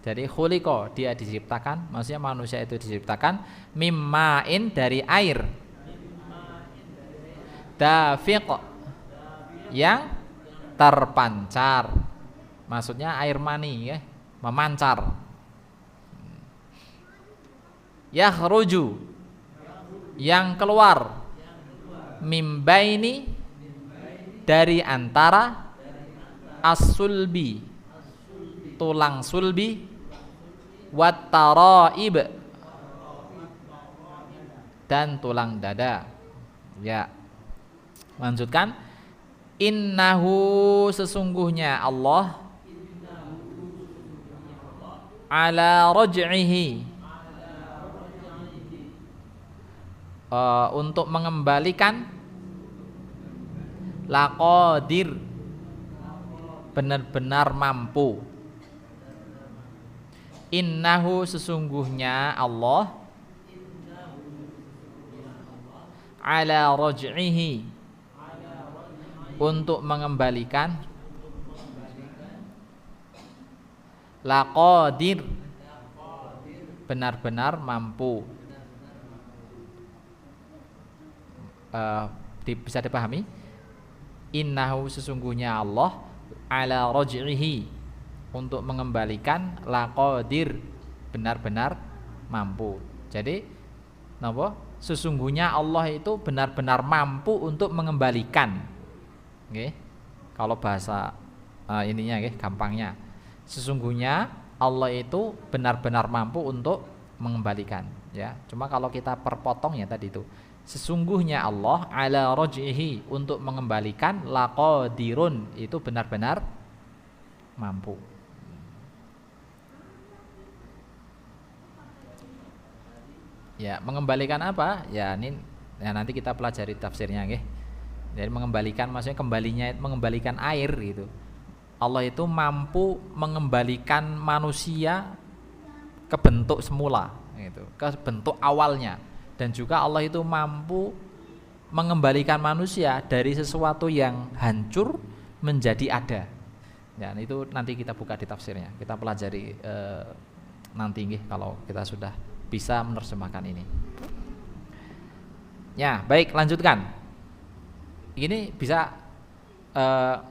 Jadi khuliqa, dia diciptakan, maksudnya manusia itu diciptakan mimma'in, dari air. Dafiq, yang terpancar. Maksudnya air mani ya, memancar. Yakhruju, yang keluar. Mim baini, dari antara as-sulbi, tulang sulbi, wat taraib, dan tulang dada. Ya. Lanjutkan. Innahu, sesungguhnya Allah, ala raj'ihi, untuk mengembalikan, laqadir, benar-benar mampu. Innahu, sesungguhnya Allah, ala raj'ihi, untuk mengembalikan, laqadir, benar-benar mampu. Bisa dipahami? Innahu, sesungguhnya Allah, ala raj'ihi, untuk mengembalikan, laqadir, benar-benar mampu. Jadi napa? Sesungguhnya Allah itu benar-benar mampu untuk mengembalikan. Nggih. Kalau bahasa ininya nggih, gampangnya. Sesungguhnya Allah itu benar-benar mampu untuk mengembalikan, ya. Cuma kalau kita perpotong ya tadi itu. Sesungguhnya Allah ala raj'ihi, untuk mengembalikan, laqadirun, itu benar-benar mampu. Ya, mengembalikan apa? Ya, ini ya nanti kita pelajari tafsirnya nggih. Jadi mengembalikan maksudnya kembalinya, mengembalikan air gitu. Allah itu mampu mengembalikan manusia ke bentuk semula gitu, ke bentuk awalnya. Dan juga Allah itu mampu mengembalikan manusia dari sesuatu yang hancur menjadi ada. Ya, itu nanti kita buka di tafsirnya. Kita pelajari nanti nggih kalau kita sudah bisa menerjemahkan ini. Ya, baik, lanjutkan. Ini bisa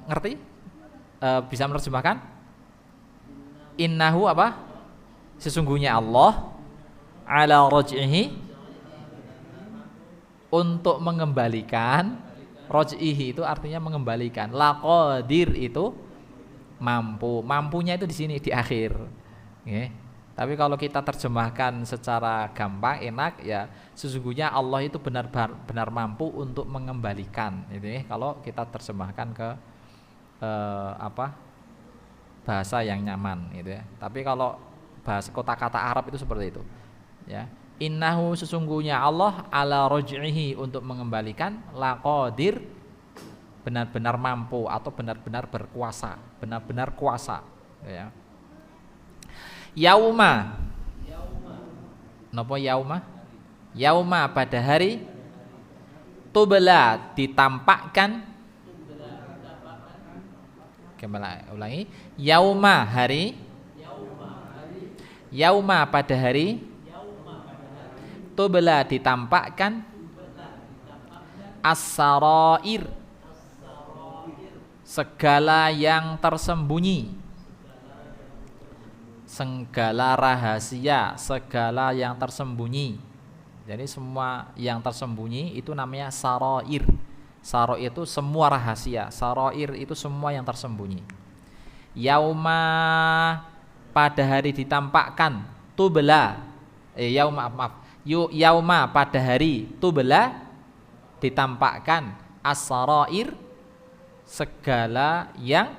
ngerti? Bisa menerjemahkan? Innahu apa? Sesungguhnya Allah ala raj'ihi, untuk mengembalikan. Raj'ihi itu artinya mengembalikan. Laqadir itu mampu. Mampunya itu di sini di akhir. Okay. Tapi kalau kita terjemahkan secara gampang, enak ya, sesungguhnya Allah itu benar-benar mampu untuk mengembalikan. Itu ya, kalau kita terjemahkan ke bahasa yang nyaman gitu ya. Tapi kalau bahasa kata-kata Arab itu seperti itu. Ya. Innahu, sesungguhnya Allah ala raj'ihi, untuk mengembalikan, laqadir, benar-benar mampu atau benar-benar berkuasa, benar-benar kuasa, ya. Yauma, napa yauma? Yauma pada hari, tubla ditampakkan. Kembali ulangi. Yauma hari, yauma pada hari, tubla ditampakkan, as-sarair segala yang tersembunyi, segala rahasia, segala yang tersembunyi. Jadi semua yang tersembunyi itu namanya sarair. Sarair itu semua rahasia, sarair itu semua yang tersembunyi. Yauma pada hari ditampakkan, tubla yauma maaf. Yauma pada hari, tubla ditampakkan, as-sarair segala yang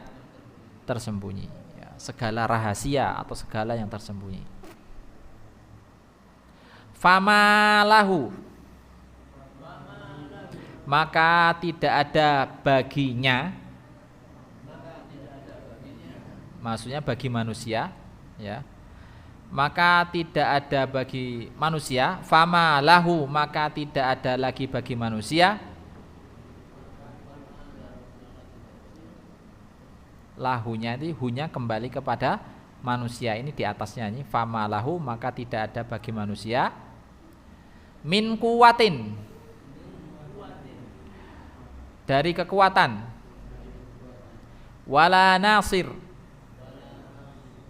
tersembunyi, ya, segala rahasia atau segala yang tersembunyi. Famalahu, maka tidak ada baginya, maksudnya bagi manusia, ya. Maka tidak ada bagi manusia, famalahu, maka tidak ada lagi bagi manusia, lahunya itu hunya kembali kepada manusia, ini di atasnya ini famalahu, maka tidak ada bagi manusia, min kuwatin, dari kekuatan, wala nasir,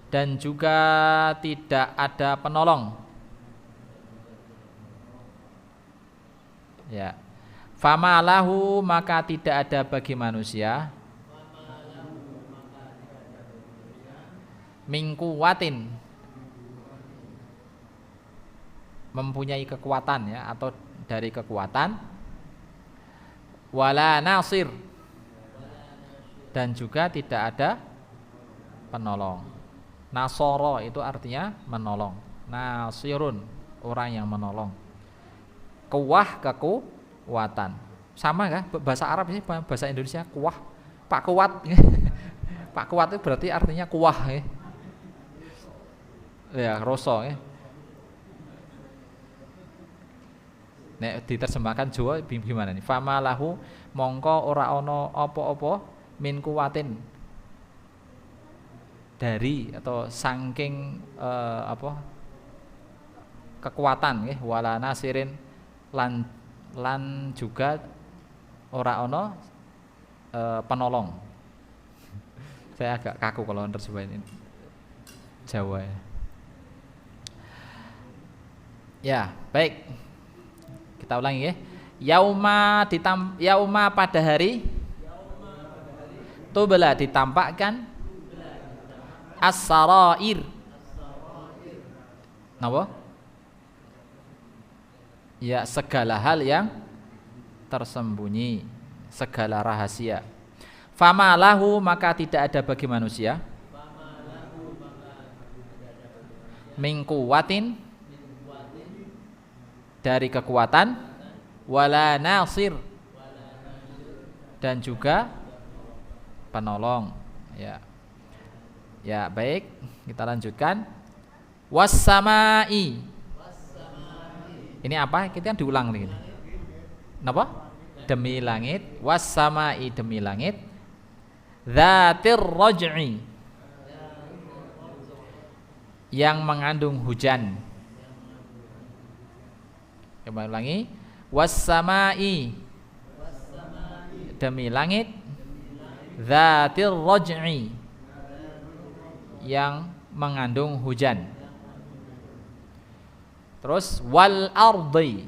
dan juga tidak ada penolong, ya. Famalahu, maka tidak ada bagi manusia, min kuwatin, mempunyai kekuatan, ya, atau dari kekuatan, wala nasir, dan juga tidak ada penolong. Nasoro itu artinya menolong, nasirun orang yang menolong. Kuwah kekuatan, sama kah bahasa Arab ini, bahasa Indonesia kuwah, Pak Kuat. Pak Kuat itu berarti artinya kuwah, ya. Ya, roso, ya. Nek diterjemahkan Jawa gimana nih? Famalahu, mongko ora ono apa-apa, min kuwatin, dari atau saking kekuatan, ya, wala nasirin, lan juga ora ono penolong. Saya agak kaku kalau terjemahin Jawa, ya. Ya, baik. Kita ulangi, ya. Yauma pada hari, tubla ditampakkan, as-sarair, napa? Ya, segala hal yang tersembunyi, segala rahasia. Famalahu, maka tidak ada bagi manusia, min kuwatin, dari kekuatan, wala nasir, dan juga penolong, ya. Ya, baik, kita lanjutkan. Was-samai, ini apa? Kita kan diulang nih. Napa? Demi langit, was-samai, demi langit, dzatir raj'i, yang mengandung hujan. Kembali ulangi. Was-samai, demi langit, dzatir raj'i, yang mengandung hujan. Terus wal ardi,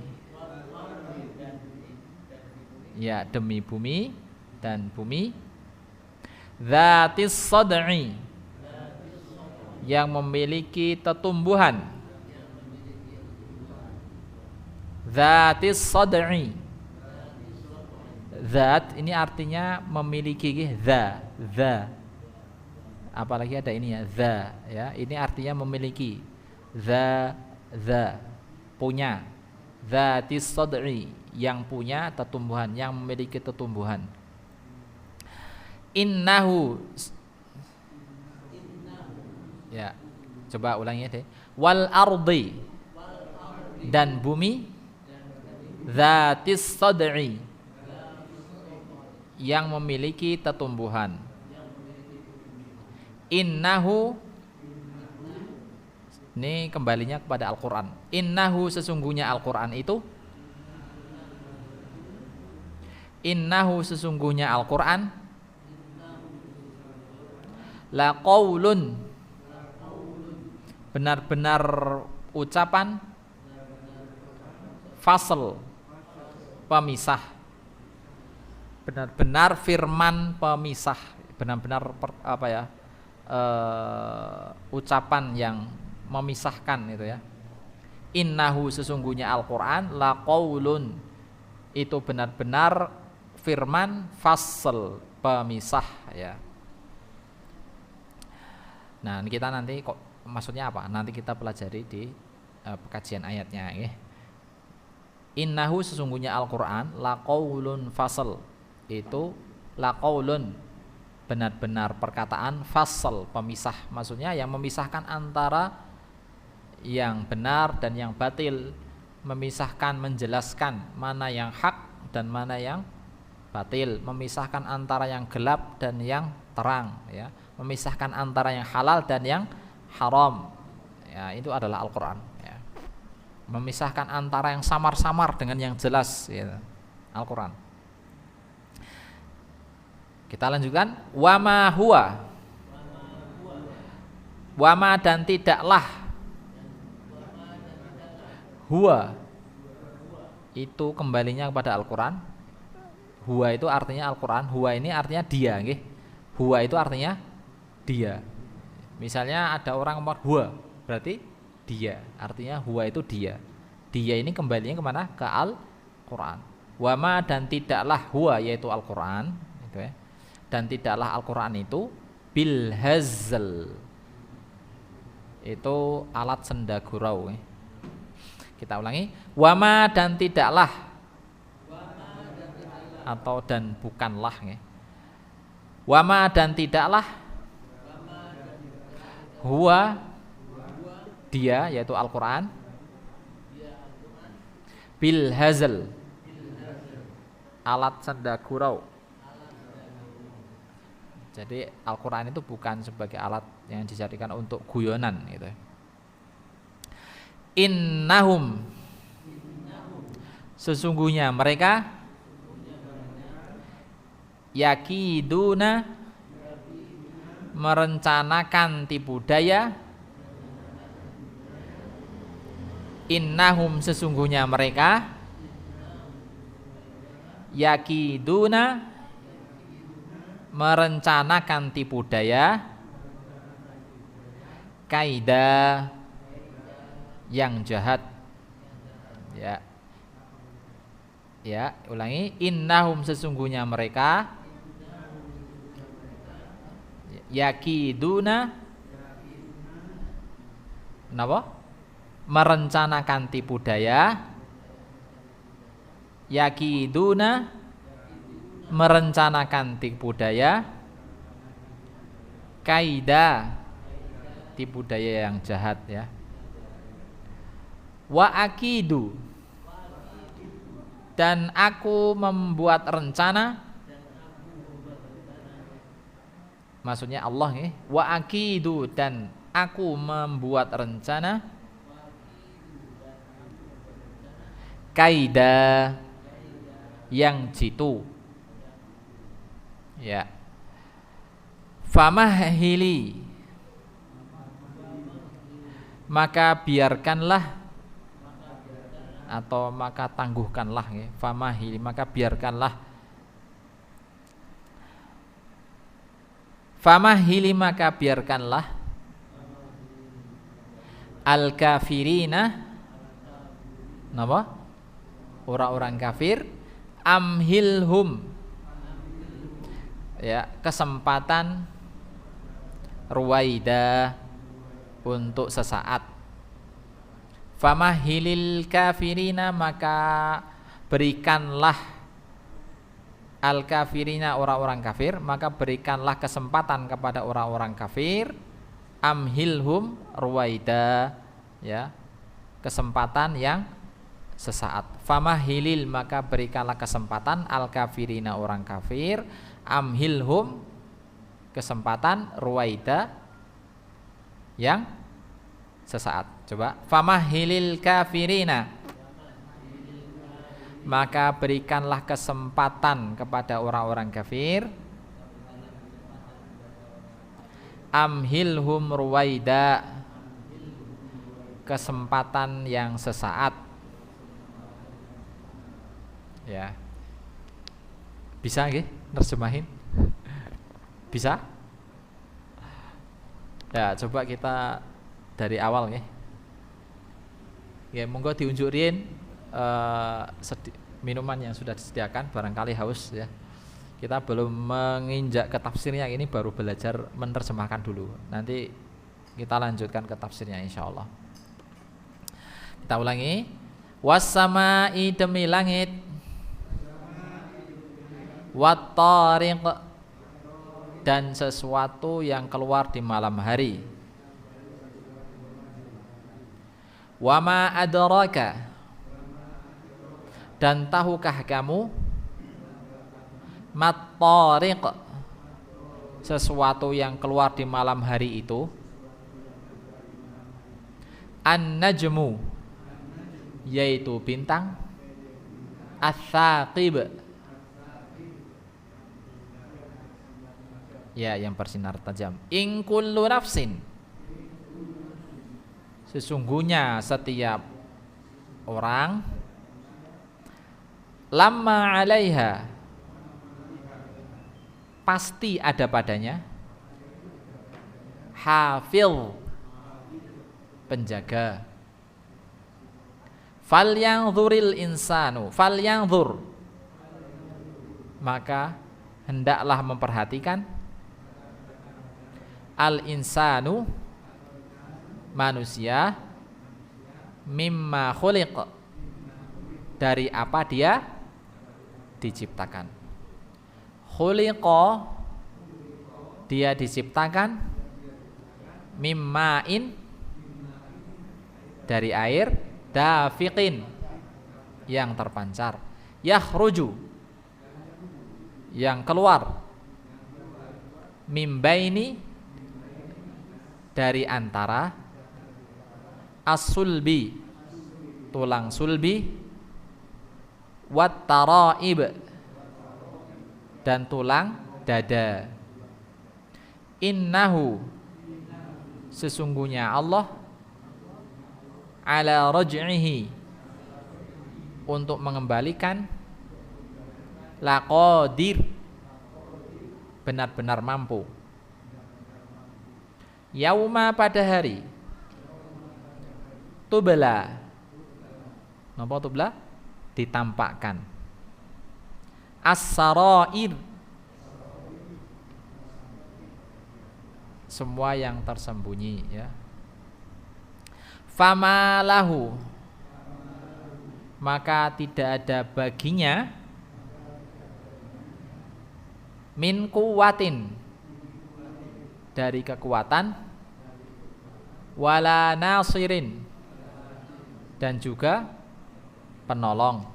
ya, demi bumi dan bumi, dzatis sad'i, yang memiliki tetumbuhan, dzatis sad'i, zat ini artinya memiliki, dza, apalagi ada ini, ya, dza, ya, ini artinya memiliki, dza, punya, dzatis sad'i, yang punya tetumbuhan, yang memiliki tetumbuhan. Innahu. Ya, coba ulangi deh. Wal ardi, dan bumi, dzatis sad'i, yang memiliki tetumbuhan. Innahu, ini kembalinya kepada Al-Quran. Innahu, sesungguhnya Al-Quran itu. Innahu, sesungguhnya Al-Quran. La qaulun, benar-benar ucapan. Fasl, pemisah. Benar-benar firman pemisah. Benar-benar ucapan yang memisahkan itu ya. Innahu, sesungguhnya Al-Quran, la qaulun, itu benar-benar firman, fasl, pemisah ya. Nah, kita nanti kok maksudnya apa? Nanti kita pelajari di kajian ayatnya ya. Innahu, sesungguhnya Al-Quran, la qaulun fasl, itu la qaulun, benar-benar perkataan, fasl, pemisah, maksudnya yang memisahkan antara yang benar dan yang batil, memisahkan, menjelaskan mana yang hak dan mana yang batil, memisahkan antara yang gelap dan yang terang ya, memisahkan antara yang halal dan yang haram ya, itu adalah Al-Quran ya. Memisahkan antara yang samar-samar dengan yang jelas ya, Al-Quran. Kita lanjutkan. Wama huwa, wama, dan tidaklah. Huwa itu kembalinya kepada Al-Quran. Huwa itu artinya Al-Quran. Huwa ini artinya dia nggih. Huwa itu artinya dia. Misalnya ada orang ngomong huwa, berarti dia. Artinya huwa itu dia. Dia ini kembalinya kemana? Ke Al-Quran. Wama, dan tidaklah huwa, yaitu Al-Quran itu ya. Dan tidaklah Al-Quran itu bil hazl, itu alat senda gurau ya. Kita ulangi. Wama, dan tidaklah, atau dan bukanlah ya. Wama, dan tidaklah, huwa, dia, yaitu Al-Quran, bil hazl, alat senda gurau. Jadi Al-Quran itu bukan sebagai alat yang dijadikan untuk guyonan gitu. Innahum, sesungguhnya mereka, yakiduna, merencanakan tipu daya. Innahum, sesungguhnya mereka, yakiduna, merencanakan tipu daya, kaida, yang jahat ya. Ya, ulangi. Innahum, sesungguhnya mereka, yakiduna, kenapa? Merencanakan tipu daya. Yakiduna, merencanakan tipu daya. Kaida, tipu daya yang jahat ya. Wa akidu, dan aku membuat rencana. Maksudnya Allah ya. Wa akidu, dan aku membuat rencana. Kaida, yang jitu ya. Famahili, maka biarkanlah, atau maka tangguhkanlah ya. Famahili, maka biarkanlah. Famahili, maka biarkanlah. Al-kafirina, napa? Orang-orang kafir. Amhilhum, ya, kesempatan. Ruwaida, untuk sesaat. Famahilil kafirina, maka berikanlah al-kafirina orang-orang kafir, maka berikanlah kesempatan kepada orang-orang kafir, amhilhum ruwaida, ya, kesempatan yang sesaat. Famahilil, maka berikanlah kesempatan al-kafirina orang kafir, amhilhum kesempatan ruwaida yang sesaat. Coba, famahilil kafirina, maka berikanlah kesempatan kepada orang-orang kafir, amhilhum ruwaida, kesempatan yang sesaat. Ya, bisa nggih nerjemahin? Bisa? Ya, coba kita dari awal nggih. Ya, monggo diunjukin minuman yang sudah disediakan, barangkali haus ya. Kita belum menginjak ke tafsirnya, ini baru belajar menerjemahkan dulu. Nanti kita lanjutkan ke tafsirnya insyaallah. Kita ulangi. Was-samai, demi langit, wat-tariq, dan sesuatu yang keluar di malam hari, wama adraka, dan tahukah kamu, mat-tariq, sesuatu yang keluar di malam hari itu, an-najmu, yaitu bintang, ats-tsaqib, ya, yang bersinar tajam, in kullu nafsin, sesungguhnya setiap orang, lamma 'alaiha, pasti ada padanya, hafil, penjaga. Falyanzuril insanu, falyanzur, maka hendaklah memperhatikan, al insanu, manusia, mimma khuliq, dari apa dia diciptakan. Khuliqa, dia diciptakan, mimma'in, dari air, dafiqin, yang terpancar, yakhruju, yang keluar, mimbaini, dari antara, as-sulbi, tulang sulbi, wat-taraib, dan tulang dada. Innahu, sesungguhnya Allah, ala raj'ihi, untuk mengembalikan, laqadir, benar-benar mampu. Yauma, pada hari, tubla, napa tubla? Ditampakkan. As-sarair, semua yang tersembunyi, ya. Fama lahu, maka tidak ada baginya, min kuwatin, dari kekuatan, wala nasirin, dan juga penolong.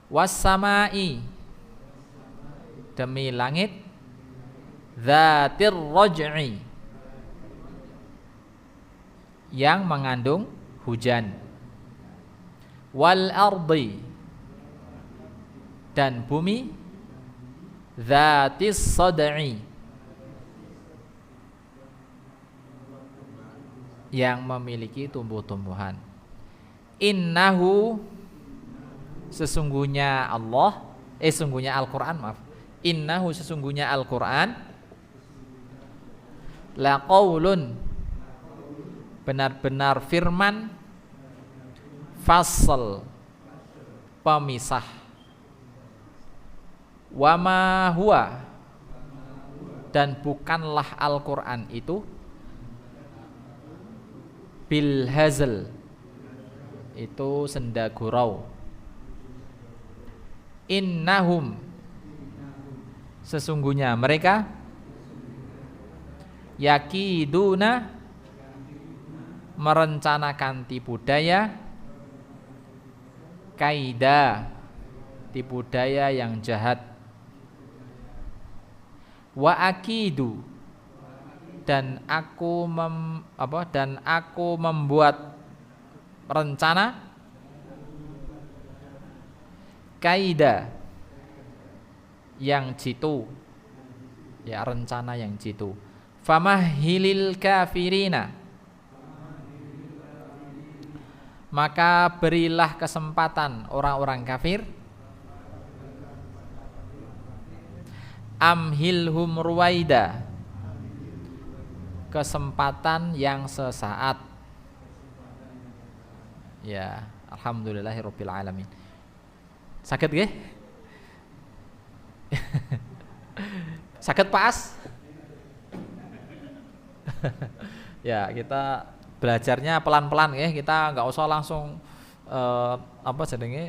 Was-samai, demi langit, dzatir raj'i, yang mengandung hujan, wal ardi, dan bumi, dzatis sad'i, yang memiliki tumbuh-tumbuhan. Innahu, sesungguhnya Allah, sesungguhnya Al-Quran, maaf. Innahu, sesungguhnya Al-Quran, laqaulun, benar-benar firman, fasl, pemisah. Wama huwa, dan bukanlah Al-Quran itu, bil hazl, itu senda gurau, innahum sesungguhnya mereka yakiduna merencanakan tipu daya kaida tipu daya yang jahat wa akidu dan aku membuat rencana kaida yang jitu ya rencana yang jitu famahilil kafirina maka berilah kesempatan orang-orang kafir amhilhum ruwaida kesempatan yang sesaat ya alhamdulillahirabbil alamin sakit nggih sakit pas ya kita belajarnya pelan-pelan ya kita nggak usah langsung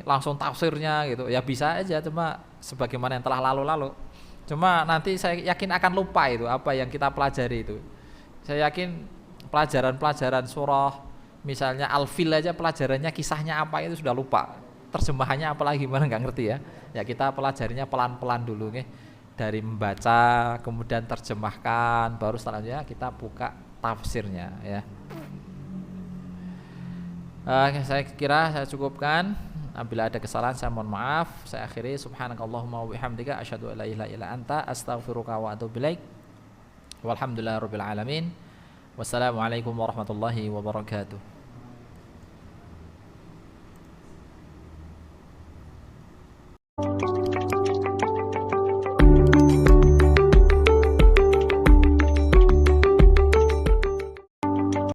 langsung tafsirnya gitu ya bisa aja cuma sebagaimana yang telah lalu cuma nanti saya yakin akan lupa itu apa yang kita pelajari itu saya yakin pelajaran surah misalnya Al-Fil aja pelajarannya kisahnya apa itu sudah lupa terjemahannya apalagi gimana nggak ngerti ya kita pelajarinya pelan-pelan dulu nih dari membaca kemudian terjemahkan baru selanjutnya kita buka tafsirnya ya. Saya kira saya cukupkan. Apabila ada kesalahan saya mohon maaf. Saya akhiri subhanakallahumma wa bihamdika asyhadu an la ilaha illa anta astaghfiruka wa atubu ilaik. Walhamdulillahirabbil alamin. Wassalamualaikum warahmatullahi wabarakatuh.